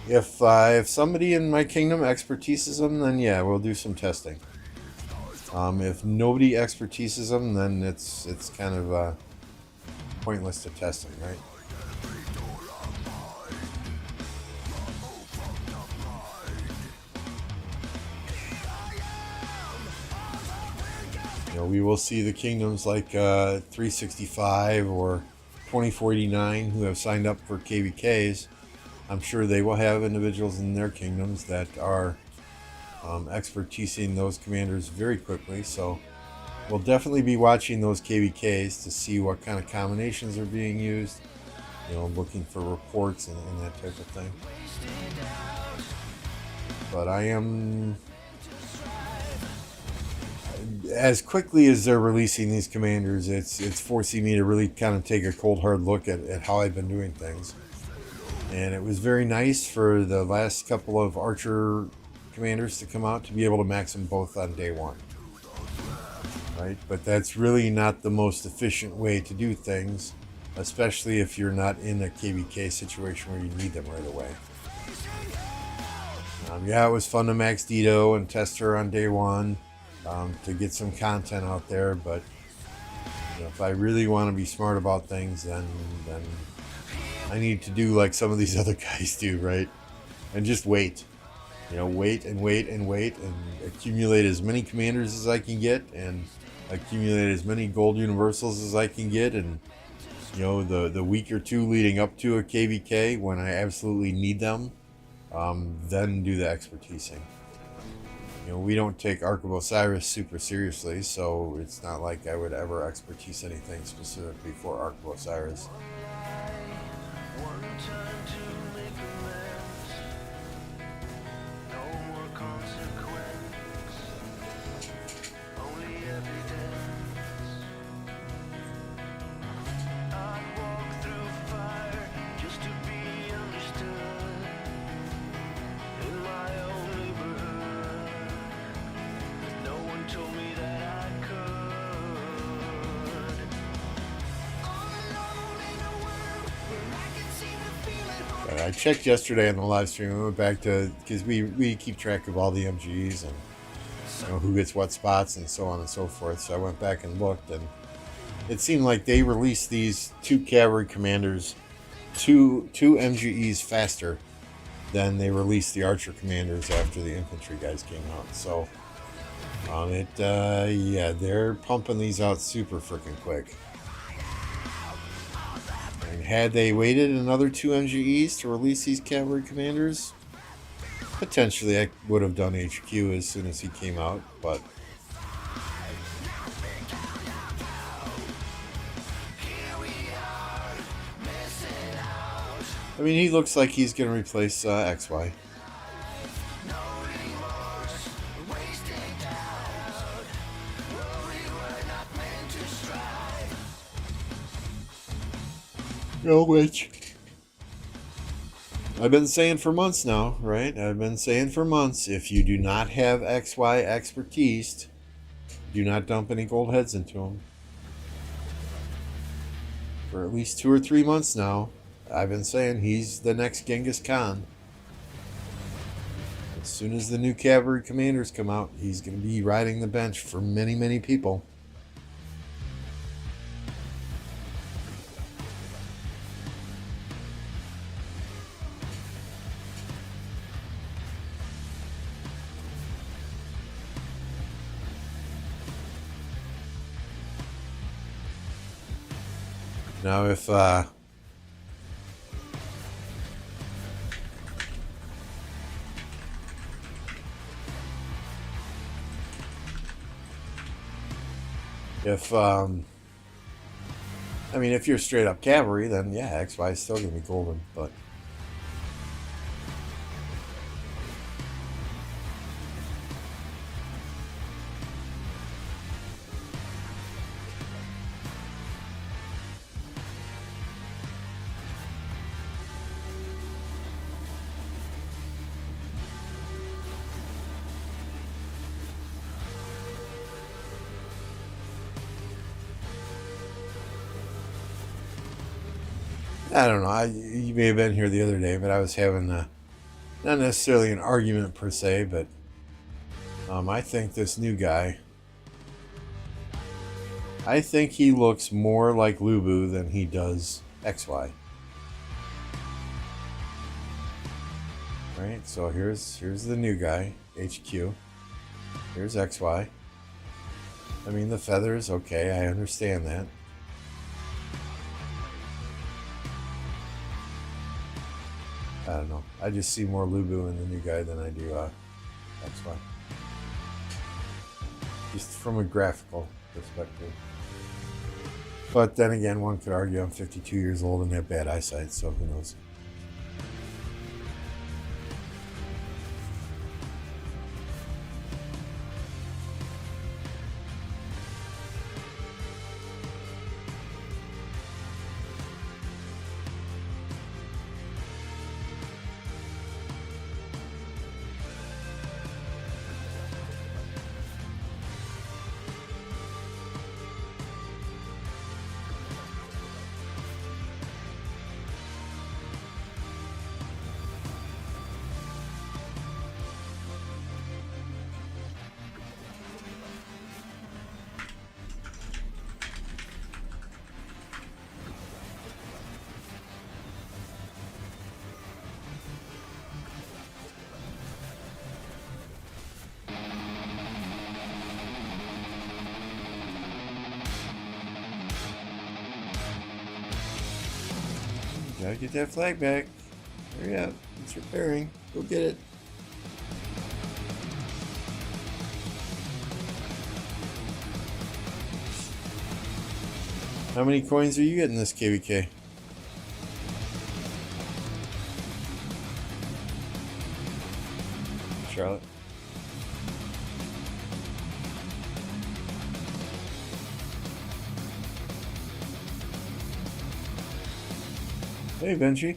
If somebody in my kingdom expertises them, then yeah, we'll do some testing. If nobody expertises them, then it's kind of pointless to testing, right? You know, we will see the kingdoms like 365 or 2489 who have signed up for KvKs. I'm sure they will have individuals in their kingdoms that are expertising those commanders very quickly. So we'll definitely be watching those KvKs to see what kind of combinations are being used. You know, looking for reports and that type of thing. But I am, as quickly as they're releasing these commanders, it's forcing me to really kind of take a cold hard look at how I've been doing things. And it was very nice for the last couple of Archer commanders to come out to be able to max them both on day 1. Right? But that's really not the most efficient way to do things. especially if you're not in a KvK situation where you need them right away. Yeah, it was fun to max Dito and test her on day one to get some content out there, but if I really want to be smart about things, then I need to do like some of these other guys do, right? And just wait. Wait and wait and wait and accumulate as many commanders as I can get and accumulate as many gold universals as I can get, and the week or two leading up to a KvK when I absolutely need them, then do the expertising. We don't take Ark of Osiris super seriously, so it's not like I would ever expertise anything specifically for Ark of Osiris. I checked yesterday on the live stream. I went back to, because we keep track of all the MGs and who gets what spots and so on and so forth. So I went back and looked, and it seemed like they released these 2 cavalry commanders, two MGEs faster than they released the archer commanders after the infantry guys came out. So yeah, they're pumping these out super freaking quick. Had they waited another 2 MGEs to release these cavalry commanders, potentially I would have done HQ as soon as he came out, but I mean, he looks like he's going to replace XY. Which I've been saying for months now, right? I've been saying for months, if you do not have XY expertise, do not dump any gold heads into them. For at least 2 or 3 months now, I've been saying he's the next Genghis Khan. As soon as the new cavalry commanders come out, he's going to be riding the bench for many, many people. Now, if I mean, if you're straight up cavalry, then yeah, XY is still going to be golden, but I don't know. You may have been here the other day, but I was having not necessarily an argument per se, but I think this new guy, I think he looks more like Lubu than he does XY. Right? So here's the new guy, HQ. Here's XY. I mean, the feathers, okay, I understand that. I don't know. I just see more Lubu in the new guy than I do XY. Just from a graphical perspective. But then again, one could argue I'm 52 years old and have bad eyesight, so who knows. Gotta get that flag back. Hurry up. It's repairing. Go get it. How many coins are you getting this KvK? Charlotte? Hey, Benji.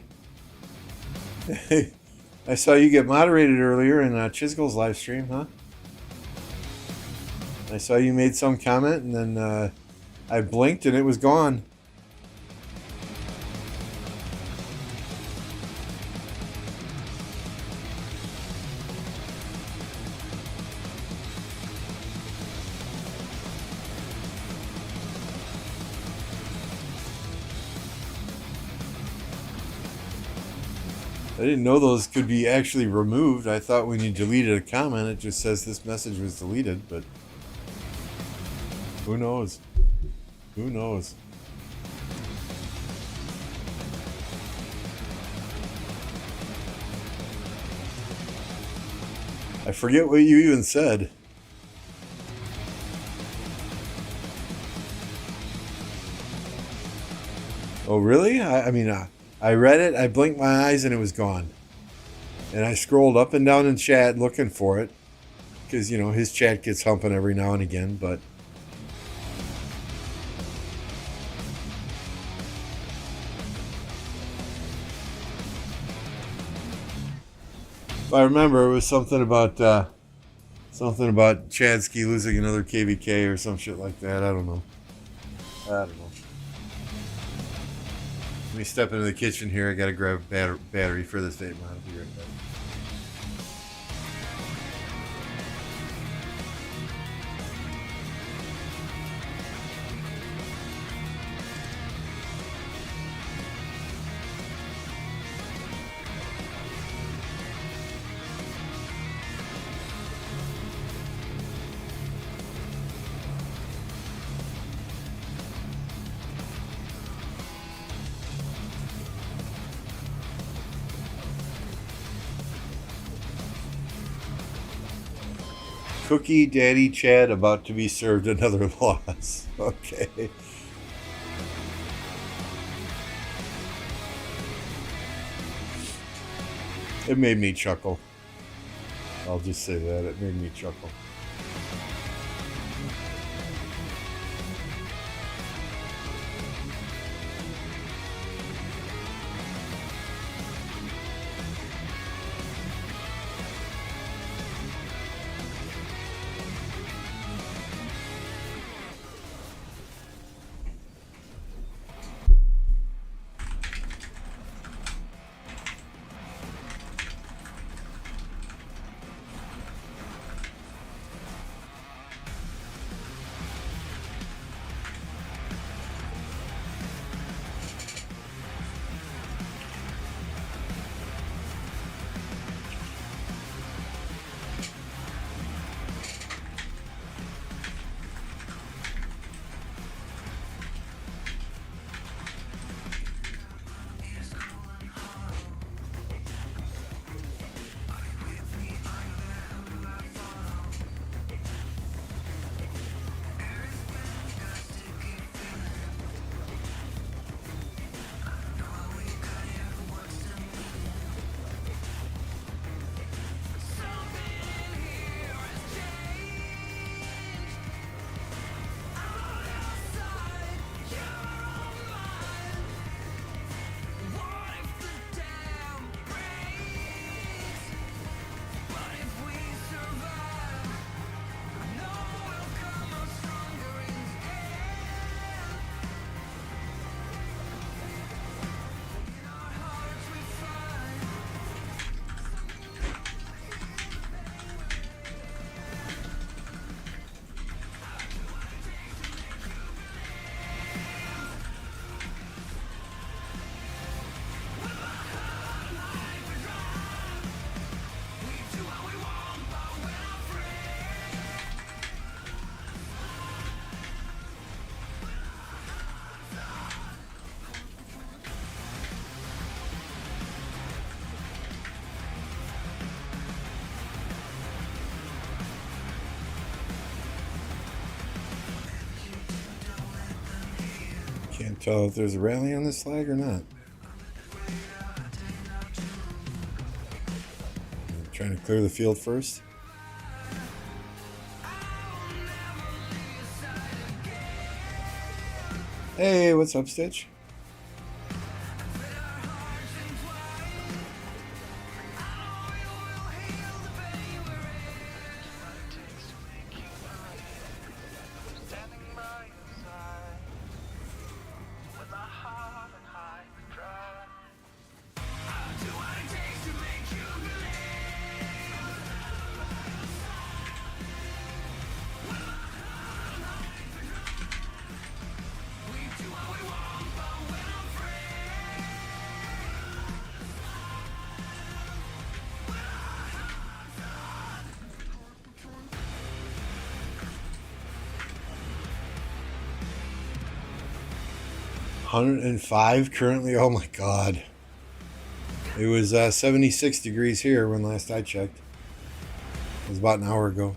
Hey, I saw you get moderated earlier in Chisgle's live stream, huh? I saw you made some comment and then I blinked and it was gone. I didn't know those could be actually removed. I thought when you deleted a comment, it just says this message was deleted, but who knows? Who knows? I forget what you even said. Oh, really? I mean, I read it, I blinked my eyes, and it was gone. And I scrolled up and down in chat looking for it. Because, you know, his chat gets humping every now and again, but... if I remember, it was something about Chadsky losing another KvK or some shit like that. I don't know. Let me step into the kitchen here. I gotta grab a battery for this vape mod. I'll be right back. Cookie Daddy Chad about to be served another loss. Okay. It made me chuckle. I'll just say that. It made me chuckle. Tell if there's a rally on this flag or not. I'm trying to clear the field first. Hey, what's up, Stitch? $105 currently. Oh my god. It was 76 degrees here when last I checked. It was about an hour ago.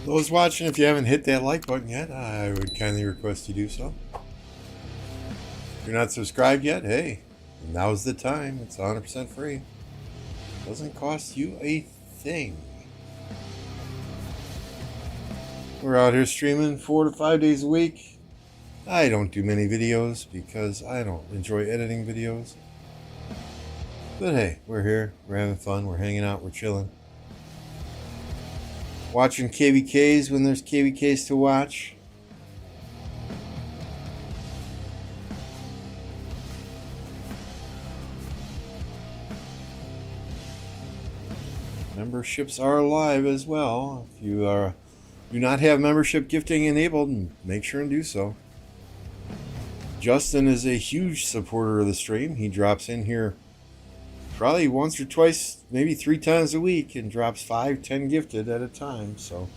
Those watching, if you haven't hit that like button yet, I would kindly request you do so. If you're not subscribed yet, hey, now's the time. It's 100% free. Doesn't cost you a thing. We're out here streaming 4 to 5 days a week. I don't do many videos because I don't enjoy editing videos. But hey, we're here, we're having fun, we're hanging out, we're chilling. Watching KvKs when there's KvKs to watch. Memberships are live as well. If you do not have membership gifting enabled, make sure and do so. Justin is a huge supporter of the stream. He drops in here probably once or twice, maybe 3 times a week, and drops 5, 10 gifted at a time. So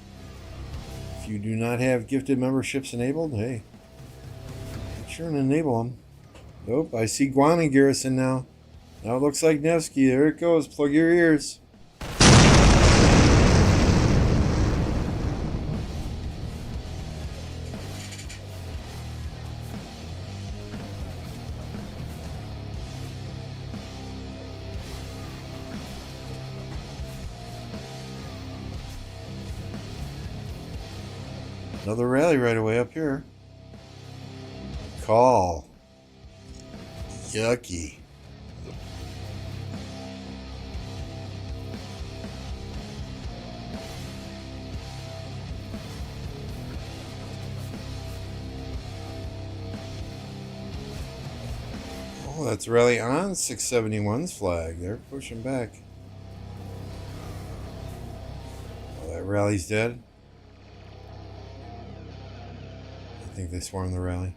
if you do not have gifted memberships enabled, hey, make sure and enable them. Nope, I see Guan and Garrison now. Now it looks like Nevsky. There it goes. Plug your ears. Another rally right away up here. Call. Yucky. Oh, that's rally on 671's flag. They're pushing back. Oh, that rally's dead. I think they swarmed the rally.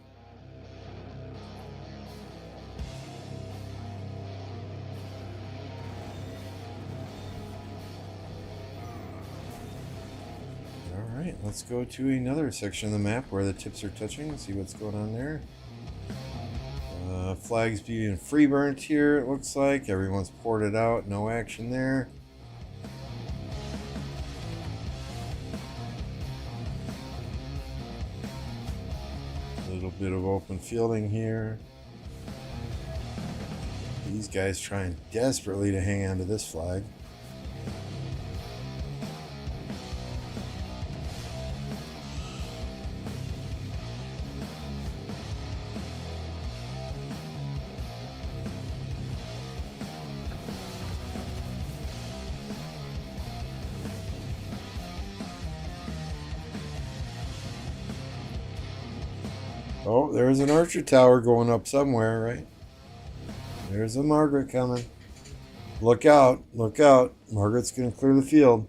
Alright, let's go to another section of the map where the tips are touching, see what's going on there. Flags being free burnt here, it looks like. Everyone's ported out, no action there. Bit of open fielding here. These guys trying desperately to hang on to this flag. Oh, there's an archer tower going up somewhere, right? There's a Margaret coming. Look out, look out. Margaret's going to clear the field.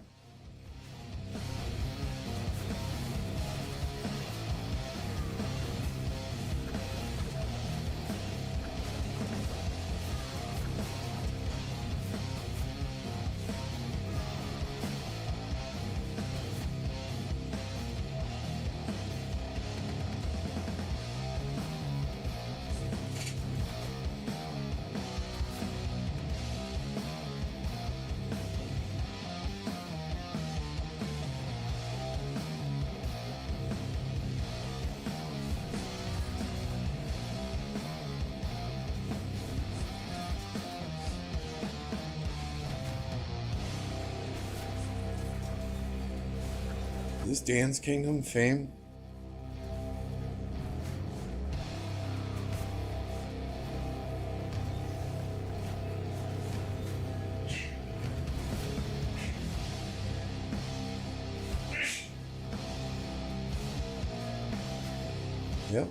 Is this Dan's Kingdom fame? Yep.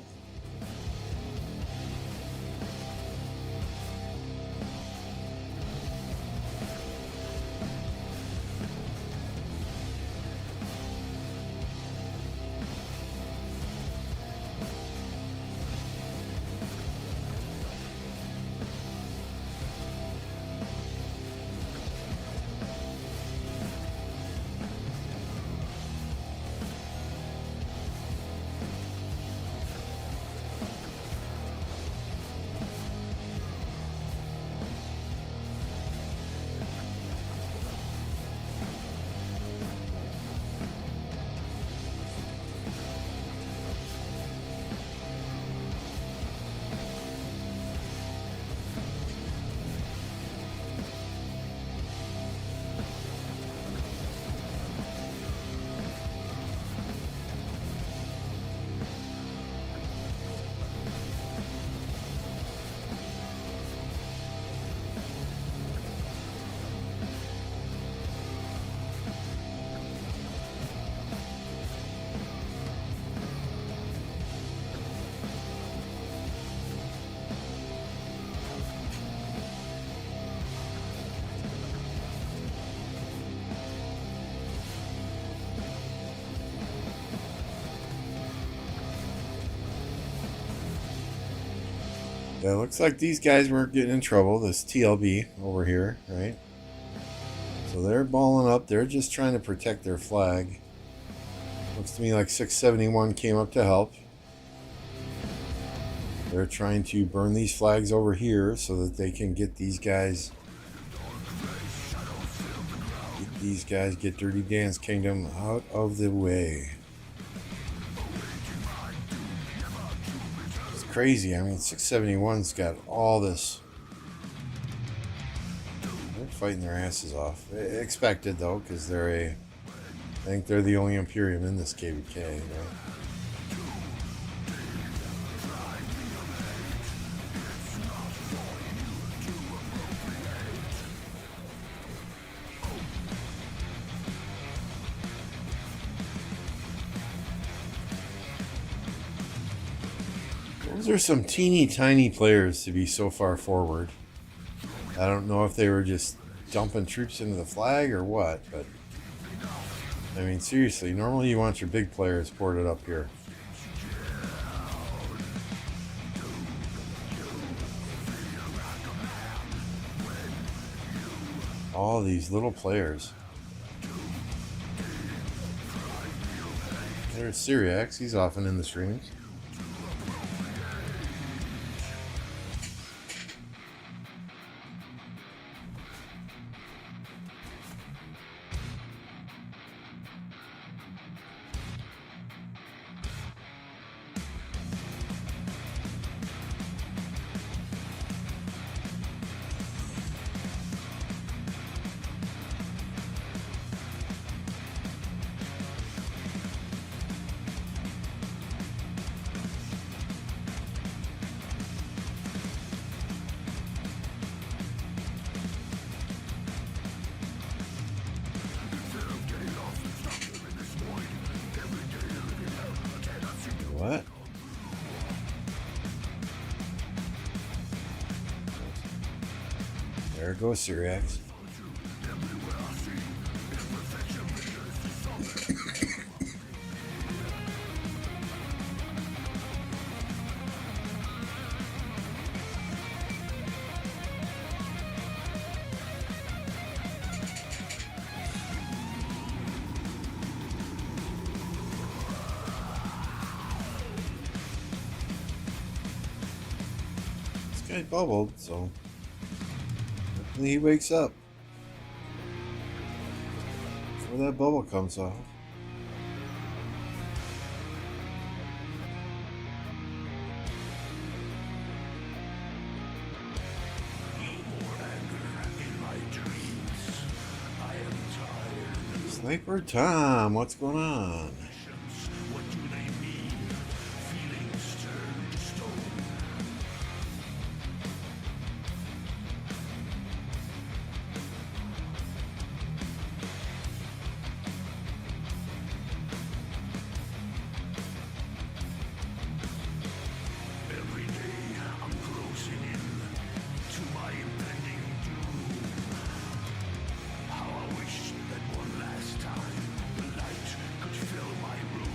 Yeah, it looks like these guys weren't getting in trouble. This TLB over here, right? So they're balling up. They're just trying to protect their flag. Looks to me like 671 came up to help. They're trying to burn these flags over here so that they can get these guys. Get Dirty Dan's Kingdom out of the way. Crazy. I mean, 671's got all this. They're fighting their asses off. Expected though, because I think they're the only Imperium in this KvK, right? Those are some teeny tiny players to be so far forward. I don't know if they were just dumping troops into the flag or what, but I mean, seriously, normally you want your big players ported up here. All these little players. There's Syriax, he's often in the streams. There goes Syriax. This guy bubbled, so hopefully he wakes up before that bubble comes off. Sniper Tom, what's going on? What do they mean? Feelings turn to stone. Every day I'm closing in to my impending doom. How I wish that one last time the light could fill my room.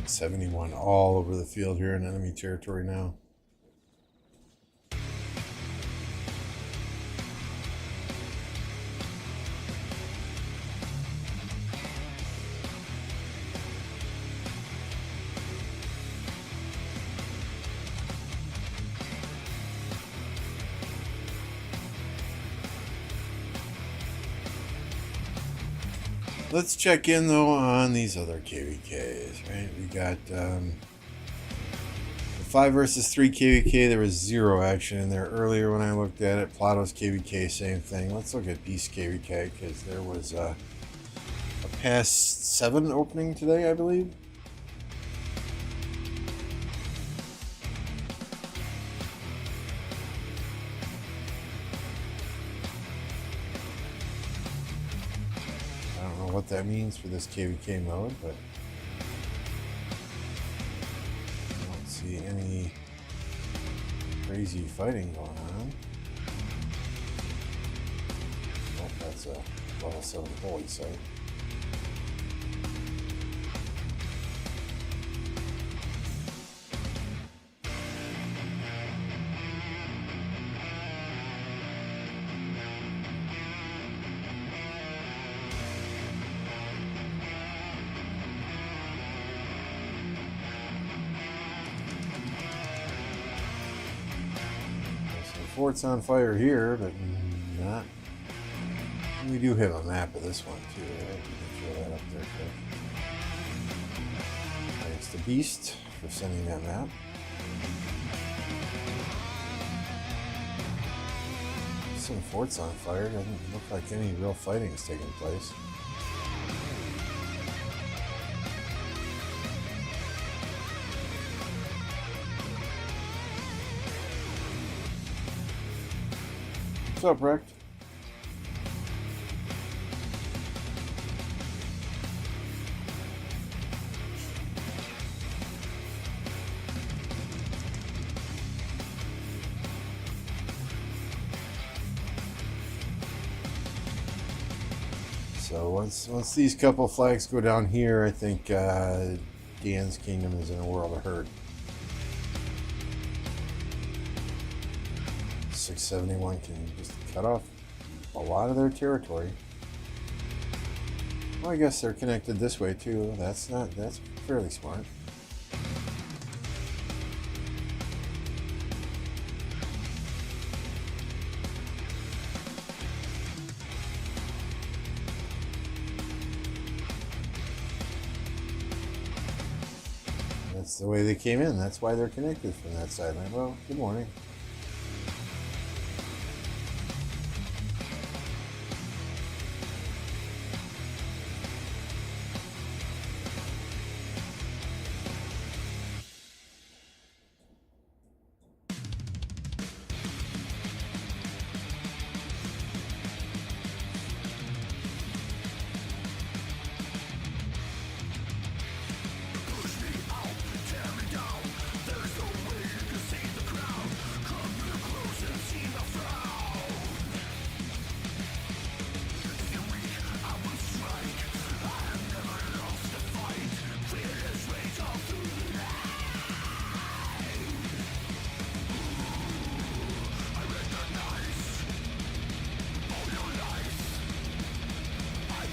It's 71 all over the field here in enemy territory now. Let's check in though on these other KvKs, right? We got the 5 versus 3 KvK. There was 0 action in there earlier when I looked at it. Plato's KvK, same thing. Let's look at Beast KvK because there was a past 7 opening today, I believe. I don't know what that means for this KvK mode, but I don't see any crazy fighting going on. Oh, that's a level 7 holy site. Fort's on fire here, but not. We do have a map of this one too, right? We can throw that up there quick. Thanks to Beast for sending that map. Some forts on fire. Doesn't look like any real fighting is taking place. What's up, Rex? So once these couple flags go down here, I think Dan's kingdom is in a world of hurt. 671 can just cut off a lot of their territory. Well, I guess they're connected this way too. That's fairly smart. That's the way they came in. That's why they're connected from that sideline. Well, good morning.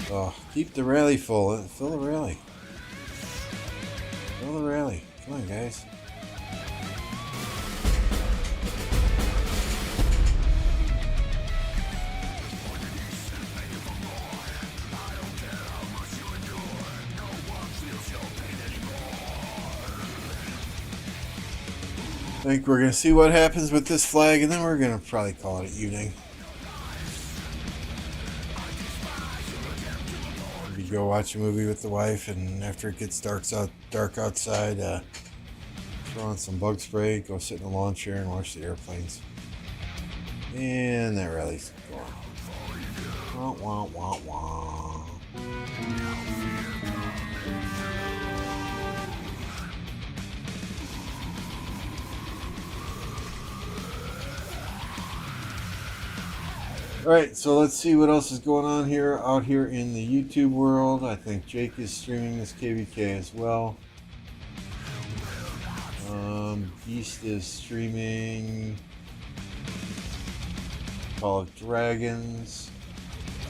Oh, keep the rally full. Fill the rally. Fill the rally. Come on, guys. I think we're going to see what happens with this flag, and then we're going to probably call it evening. Maybe go watch a movie with the wife, and after it gets dark outside, throw on some bug spray, go sit in a lawn chair and watch the airplanes. And that rally's going. Wah, wah, wah, wah. Alright, so let's see what else is going on here out here in the YouTube world. I think Jake is streaming this KvK as well. Beast is streaming Call of Dragons.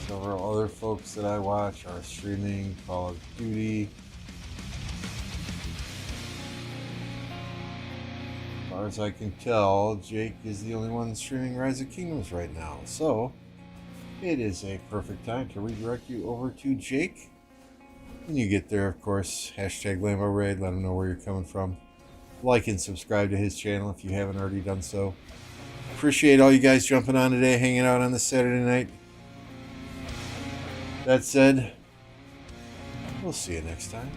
Several other folks that I watch are streaming Call of Duty. As far as I can tell, Jake is the only one streaming Rise of Kingdoms right now. So, it is a perfect time to redirect you over to Jake. When you get there, of course, hashtag Lambo Raid, let him know where you're coming from. Like and subscribe to his channel if you haven't already done so. Appreciate all you guys jumping on today, hanging out on this Saturday night. That said, we'll see you next time.